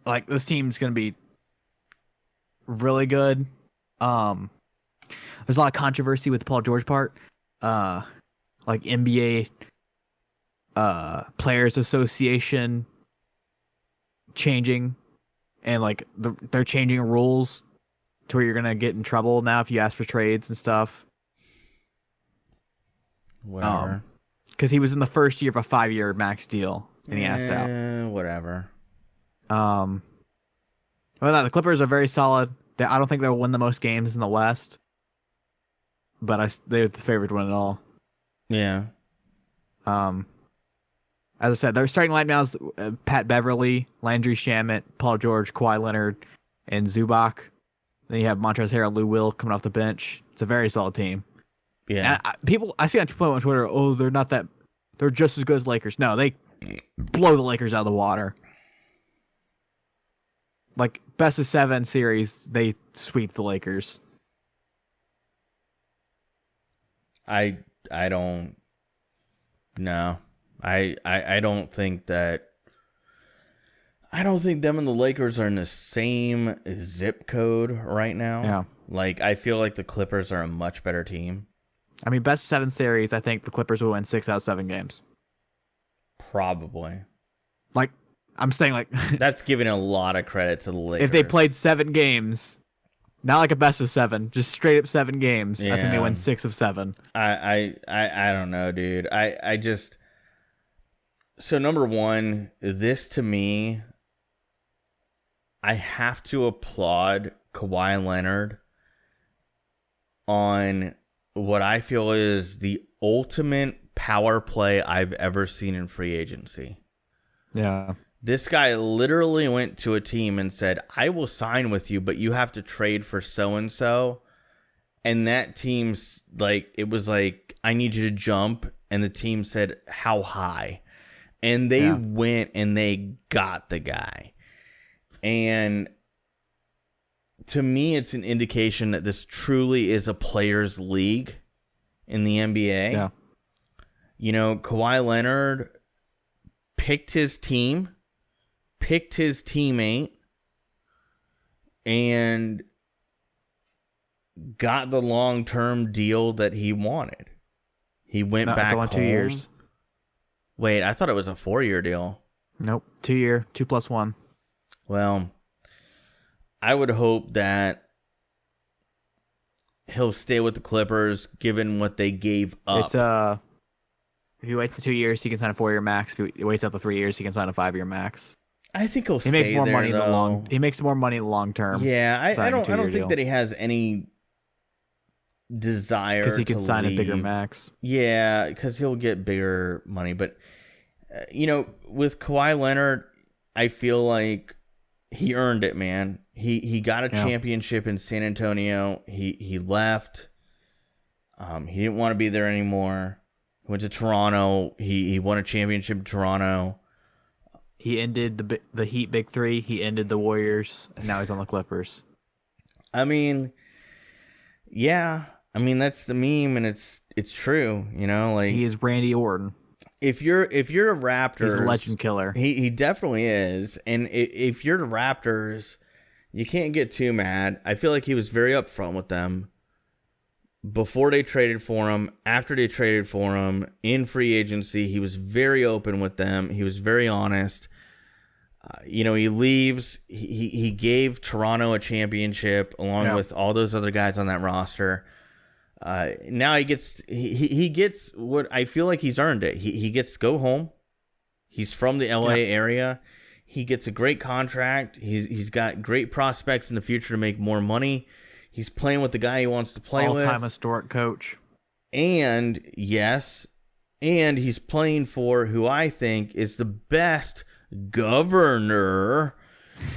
Like, this team's going to be really good. There's a lot of controversy with the Paul George part. Like NBA Players Association changing, and like they're changing rules to where you're going to get in trouble now if you ask for trades and stuff. Whatever. Because he was in the first year of a 5-year max deal, and he asked out. Whatever. Well, no, the Clippers are very solid. I don't think they'll win the most games in the West, but they're the favorite to win it all. Yeah. As I said, their starting line now is Pat Beverly, Landry Shamet, Paul George, Kawhi Leonard, and Zubac. Then you have Montrezl Harrell, Lou Will coming off the bench. It's a very solid team. Yeah. And I see on Twitter, oh, they're just as good as the Lakers. No, they blow the Lakers out of the water. Like, best of 7 series, they sweep the Lakers. I don't know. I don't think that. I don't think them and the Lakers are in the same zip code right now. Yeah. Like, I feel like the Clippers are a much better team. I mean, best of 7 series, I think the Clippers will win 6 out of 7 games. Probably. Like, I'm saying, like, that's giving a lot of credit to the Lakers. If they played 7 games, not like a best of 7, just straight up 7 games, I think they win 6 of 7. I don't know, dude. I just. So number one, this to me, I have to applaud Kawhi Leonard on what I feel is the ultimate power play I've ever seen in free agency. Yeah. This guy literally went to a team and said, I will sign with you, but you have to trade for so-and-so. And that team's like, it was like, I need you to jump. And the team said, how high? And they went and they got the guy. And to me, it's an indication that this truly is a players' league in the NBA. Yeah. You know, Kawhi Leonard picked his team, picked his teammate, and got the long-term deal that he wanted. He went back home. 2 years. Wait, I thought it was a 4-year deal. Nope, 2 year, 2+1. Well, I would hope that he'll stay with the Clippers, given what they gave up. It's if he waits the 2 years, he can sign a 4-year max. If he waits out the 3 years, he can sign a 5-year max. I think he'll stay He makes more there, money though. in the long. He makes more money in the long term. Yeah, I don't think deal. that he has any desire because he can sign leave. a bigger max. Yeah, because he'll get bigger money. But you know, with Kawhi Leonard, I feel like he earned it, man. He got a championship in San Antonio. He left. He didn't want to be there anymore. He went to Toronto. He won a championship in Toronto. He ended the Heat Big Three. He ended the Warriors, and now he's on the Clippers. I mean, yeah. I mean, that's the meme, and it's true. You know, like he is Randy Orton. If you're a Raptors, he's a legend killer. He definitely is. And if you're the Raptors, you can't get too mad. I feel like he was very upfront with them before they traded for him, after they traded for him, in free agency. He was very open with them. He was very honest. He leaves. He gave Toronto a championship along with all those other guys on that roster. Now he gets what I feel like he's earned it. He gets to go home. He's from the LA area. He gets a great contract. He's got great prospects in the future to make more money. He's playing with the guy he wants to play with. All-time historic coach. And he's playing for who I think is the best governor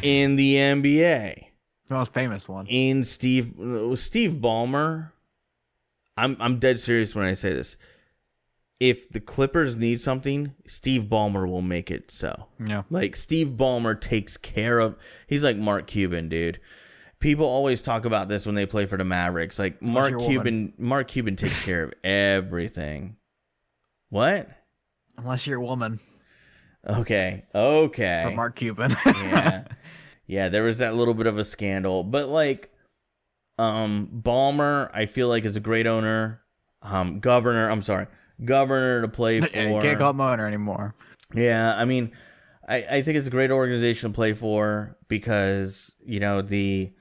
in the NBA. The most famous one. In Steve Ballmer. I'm dead serious when I say this. If the Clippers need something, Steve Ballmer will make it so. Yeah. Like, Steve Ballmer takes care of... He's like Mark Cuban, dude. People always talk about this when they play for the Mavericks. Like, Mark Cuban takes care of everything. What? Unless you're a woman. Okay. For Mark Cuban. Yeah, there was that little bit of a scandal. But, like, Ballmer, I feel like, is a great owner. Governor to play for. You can't call him owner anymore. Yeah, I mean, I think it's a great organization to play for because, the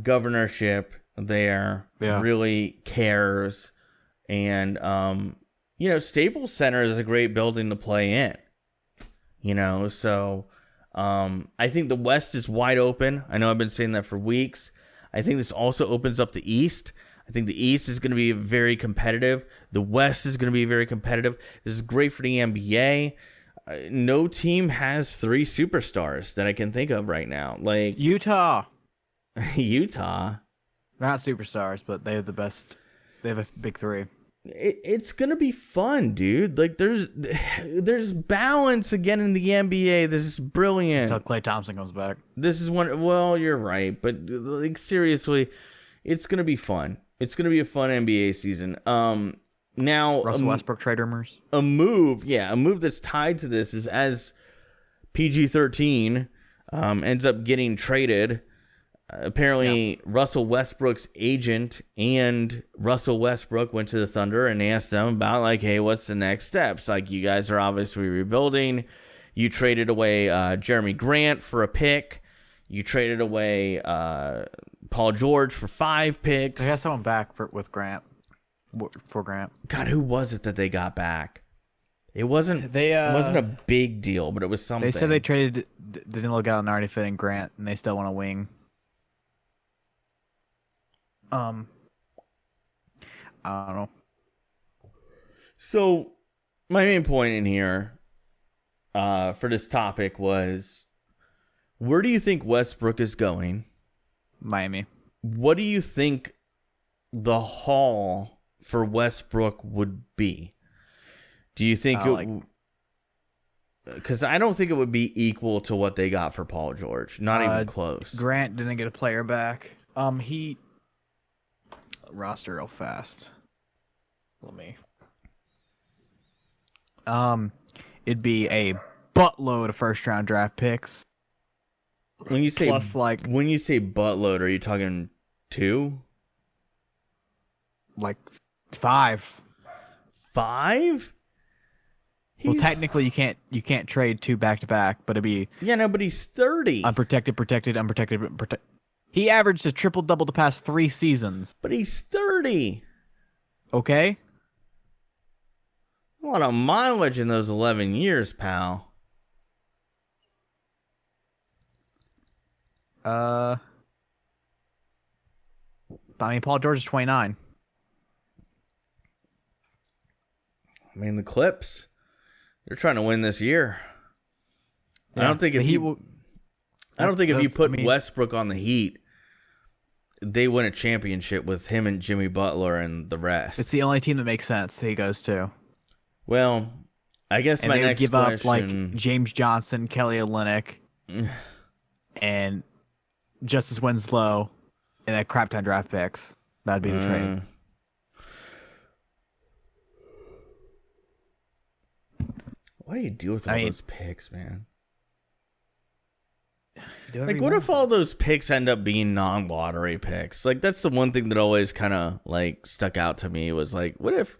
governorship there really cares. And, Staples Center is a great building to play in. So I think the West is wide open. I know I've been saying that for weeks. I think this also opens up the East. I think the East is going to be very competitive. The West is going to be very competitive. This is great for the NBA. No team has 3 superstars that I can think of right now. Like Utah. Not superstars, but they have the best. They have a big 3. It's going to be fun, dude. Like there's balance again in the NBA. This is brilliant. Until Klay Thompson comes back. This is one. Well, you're right, but like seriously, it's going to be fun. It's going to be a fun NBA season. Now Russell Westbrook trade rumors. A move that's tied to this is as PG-13 ends up getting traded. Apparently, Russell Westbrook's agent and Russell Westbrook went to the Thunder and asked them about, like, hey, what's the next steps? Like, you guys are obviously rebuilding. You traded away Jeremy Grant for a pick. You traded away Paul George for 5 picks. They got someone back for Grant. God, who was it that they got back? It wasn't a big deal, but it was something. They said they traded Danilo Gallinari fitting Grant, and they still want a wing. I don't know. So, my main point in here for this topic was, where do you think Westbrook is going? Miami. What do you think the haul for Westbrook would be? Do you think because I don't think it would be equal to what they got for Paul George. Not even close. Grant didn't get a player back. He roster real fast. Let me. It'd be a buttload of first round draft picks. When you say plus, like, when you say buttload, are you talking 2? Like 5. 5? Well, technically you can't trade 2 back to back, but it'd be but he's 30. Unprotected, protected. He averaged a triple double the past 3 seasons. But he's 30. Okay. A lot of mileage in those 11 years, pal. I mean, Paul George is 29. I mean, the Clips, they're trying to win this year. Yeah, I don't think if you put Westbrook on the Heat, they win a championship with him and Jimmy Butler and the rest. It's the only team that makes sense he goes to. Well, I guess my next give question... up like James Johnson, Kelly Olynyk, and Justice Winslow, and that crap ton draft picks. That'd be the trade. What do you do with all those picks, man? Like, what if all those picks end up being non-lottery picks? Like, that's the one thing that always kind of like stuck out to me was like, what if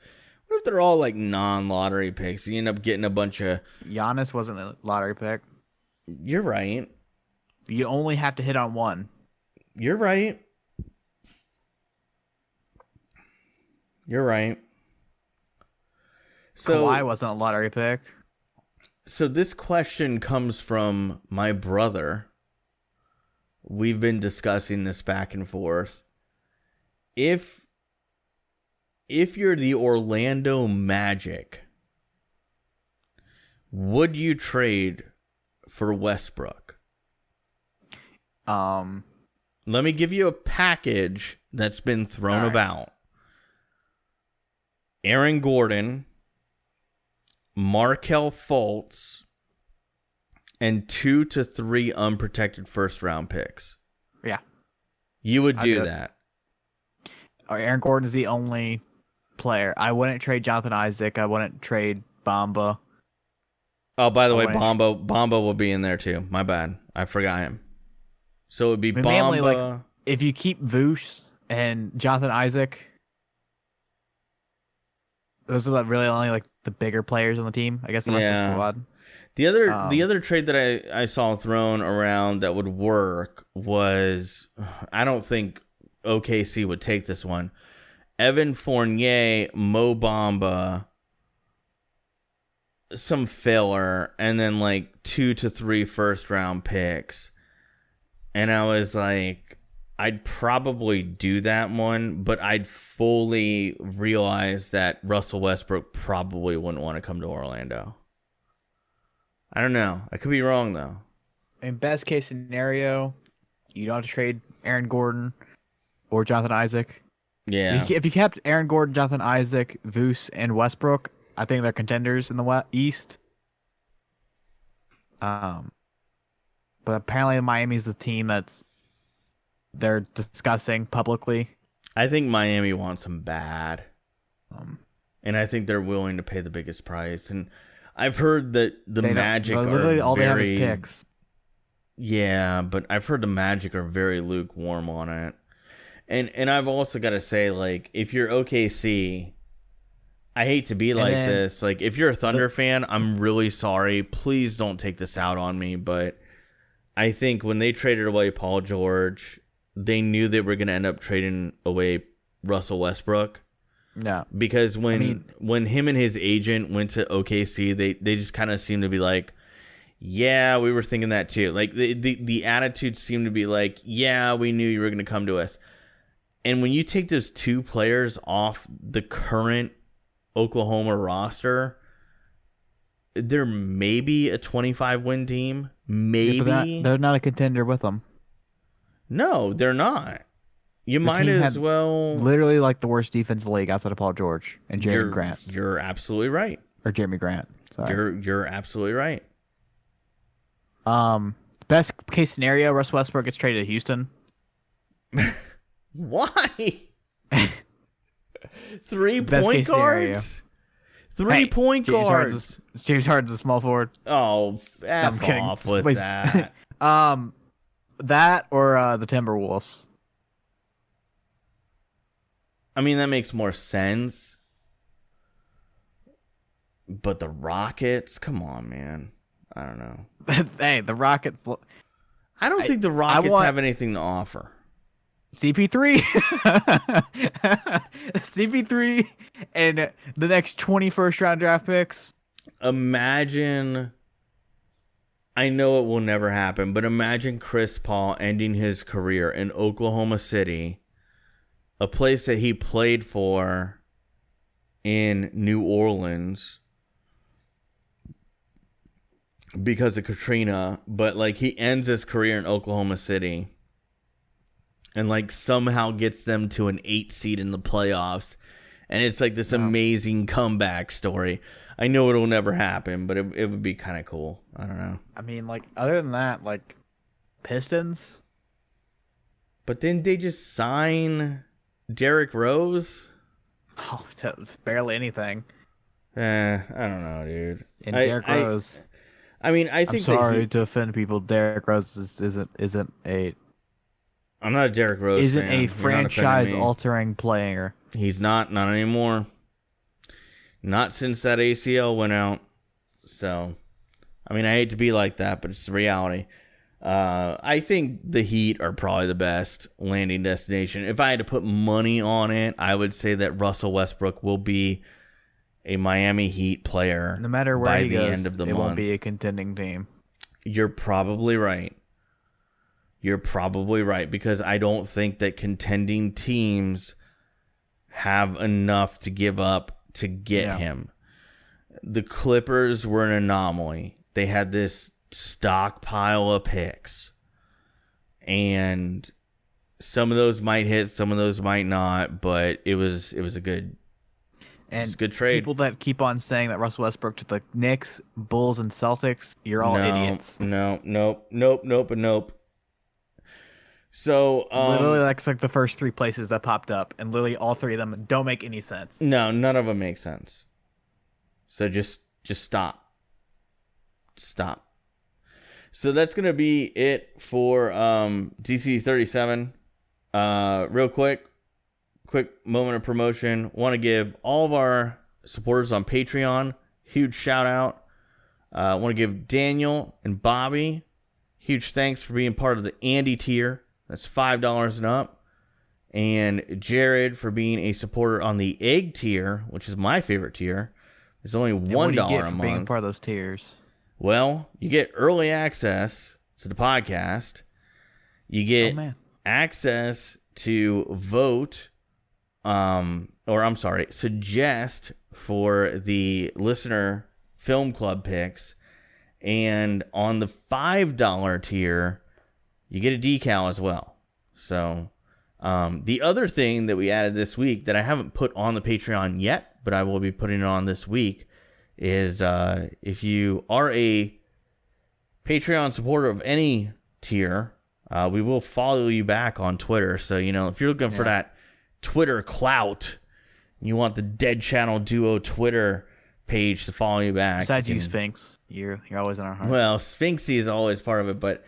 they're all like non-lottery picks? You end up getting a bunch of... Giannis wasn't a lottery pick. You're right. You only have to hit on one. You're right. You're right. So Kawhi wasn't a lottery pick. So this question comes from my brother. We've been discussing this back and forth. If you're the Orlando Magic, would you trade for Westbrook? Let me give you a package that's been thrown about. Aaron Gordon, Markelle Fultz, and 2 to 3 unprotected first-round picks. Yeah. You would do that. Aaron Gordon's the only player. I wouldn't trade Jonathan Isaac. I wouldn't trade Bamba. Oh, by the way, Bamba will be in there too. My bad. I forgot him. So it would be Bamba. Mainly, like, if you keep Vooch and Jonathan Isaac, those are really only like the bigger players on the team. I guess the rest of the squad. The other trade that I saw thrown around that would work was, I don't think OKC would take this one. Evan Fournier, Mo Bamba, some filler, and then like 2 to 3 first round picks. And I was like, I'd probably do that one, but I'd fully realize that Russell Westbrook probably wouldn't want to come to Orlando. I don't know. I could be wrong, though. In best case scenario, you don't have to trade Aaron Gordon or Jonathan Isaac. Yeah. If you kept Aaron Gordon, Jonathan Isaac, Vooch, and Westbrook, I think they're contenders in the East. But apparently Miami's the team they're discussing publicly. I think Miami wants him bad. And I think they're willing to pay the biggest price. And I've heard that the Magic are literally all they have is picks. Yeah, but I've heard the Magic are very lukewarm on it. And I've also got to say, like, if you're OKC, I hate to be like this. Like, if you're a Thunder fan, I'm really sorry. Please don't take this out on me. But I think when they traded away Paul George, they knew they were going to end up trading away Russell Westbrook. No. Because when him and his agent went to OKC, they just kind of seemed to be like, yeah, we were thinking that too. Like, the attitude seemed to be like, yeah, we knew you were going to come to us. And when you take those two players off the current Oklahoma roster, they're maybe a 25-win team. Maybe. Yeah, they're not a contender with them. No, they're not. You might as well. Literally like the worst defense in the league outside of Paul George and Jeremy Grant. You're absolutely right. Or Jeremy Grant. Sorry. You're absolutely right. Best case scenario, Russ Westbrook gets traded to Houston. Why? 3 point guards? 3 point guards. James Harden's a small forward. Oh, F off with that. That or the Timberwolves. I mean, that makes more sense. But the Rockets? Come on, man. I don't know. Hey, the Rockets. I don't think the Rockets have anything to offer. CP3. CP3 and the next 20 first-round draft picks. Imagine, I know it will never happen, but imagine Chris Paul ending his career in Oklahoma City, a place that he played for in New Orleans because of Katrina, but like he ends his career in Oklahoma City and like somehow gets them to an 8 seed in the playoffs, and it's like this amazing comeback story. I know it will never happen, but it would be kind of cool. I don't know. I mean, like, other than that, like, Pistons. But then they just sign Derrick Rose. Oh, barely anything. I don't know, dude. And Derrick Rose. I mean, I think. I'm sorry to offend people. Derrick Rose isn't a. I'm not a Derrick Rose fan. Isn't a franchise-altering player. He's not anymore. Not since that ACL went out. So, I mean, I hate to be like that, but it's the reality. I think the Heat are probably the best landing destination. If I had to put money on it, I would say that Russell Westbrook will be a Miami Heat player No matter where by he the goes, end of the it month. won't be a contending team. You're probably right. You're probably right, because I don't think that contending teams have enough to give up to get him. The Clippers were an anomaly. They had this stockpile of picks, and some of those might hit, some of those might not, but it was a good trade. People that keep on saying that Russell Westbrook to the Knicks, Bulls, and Celtics, you're all idiots. Nope. So literally, that's like the first three places that popped up, and literally all three of them don't make any sense. No, none of them make sense. So just stop. Stop. So that's gonna be it for DC 37. Real quick moment of promotion. Want to give all of our supporters on Patreon huge shout out. Want to give Daniel and Bobby huge thanks for being part of the Andy tier. That's $5 and up. And Jared for being a supporter on the Egg tier, which is my favorite tier. It's only $1 what do you get a for month. being part of those tiers? Well, you get early access to the podcast. You get access to vote, suggest for the listener film club picks. And on the $5 tier, you get a decal as well. So the other thing that we added this week that I haven't put on the Patreon yet, but I will be putting it on this week, is if you are a Patreon supporter of any tier, we will follow you back on Twitter. So, if you're looking for that Twitter clout, you want the Dead Channel Duo Twitter page to follow you back. Besides you, Sphinx, you're always in our heart. Well, Sphinxy is always part of it, but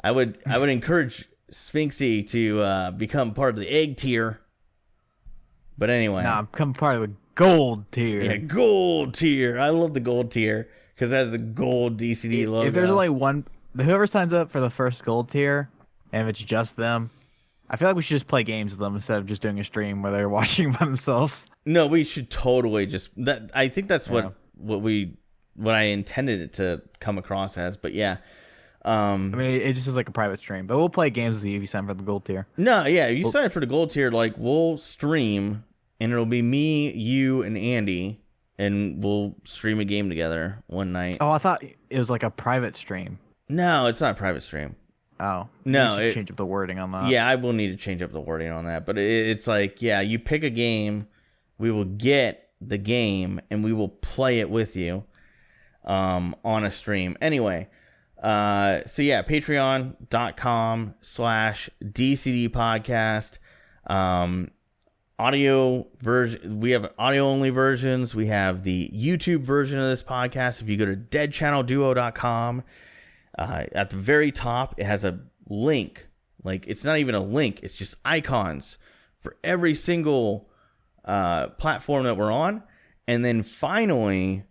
I would encourage Sphinxy to become part of the Egg tier. But anyway. Nah, become part of the Gold tier. Yeah, Gold tier. I love the Gold tier because it has the gold DCD logo. If there's only one, whoever signs up for the first Gold tier, and if it's just them, I feel like we should just play games with them instead of just doing a stream where they're watching by themselves. No, we should totally just that. I think that's what I intended it to come across as. But yeah, I mean, it just is like a private stream, but we'll play games with you if you sign for the Gold tier. No, yeah, if you sign up for the Gold tier, like we'll stream. And it'll be me, you, and Andy, and we'll stream a game together one night. Oh, I thought it was like a private stream. No, it's not a private stream. Oh. No. You should change up the wording on that. Yeah, I will need to change up the wording on that. But it's like, yeah, you pick a game, we will get the game, and we will play it with you on a stream. Anyway, so yeah, patreon.com/DCD podcast. Audio version, we have audio only versions. We have the YouTube version of this podcast. If you go to deadchannelduo.com, at the very top, it has a link. Like, it's not even a link, it's just icons for every single platform that we're on. And then finally,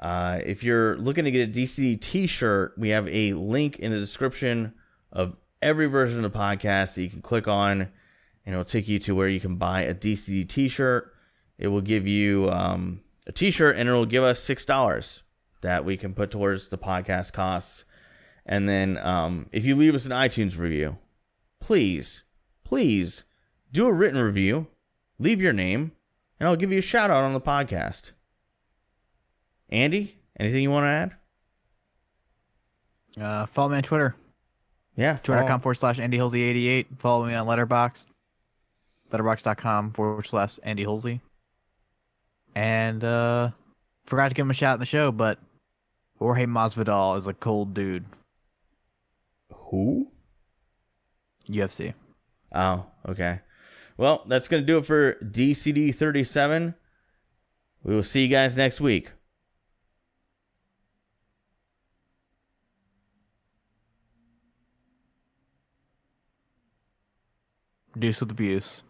if you're looking to get a DCD t-shirt, we have a link in the description of every version of the podcast that you can click on. And it'll take you to where you can buy a DCD t-shirt. It will give you a t-shirt, and it'll give us $6 that we can put towards the podcast costs. And then if you leave us an iTunes review, please do a written review, leave your name, and I'll give you a shout out on the podcast. Andy, anything you want to add? Follow me on Twitter. Yeah. Twitter.com/AndyHolsey88. Follow me on Letterboxd. Letterboxd.com/AndyHolsey. And forgot to give him a shout in the show, but Jorge Masvidal is a cold dude. Who? UFC. Oh, okay. Well, that's going to do it for DCD 37. We will see you guys next week. Reduce with abuse.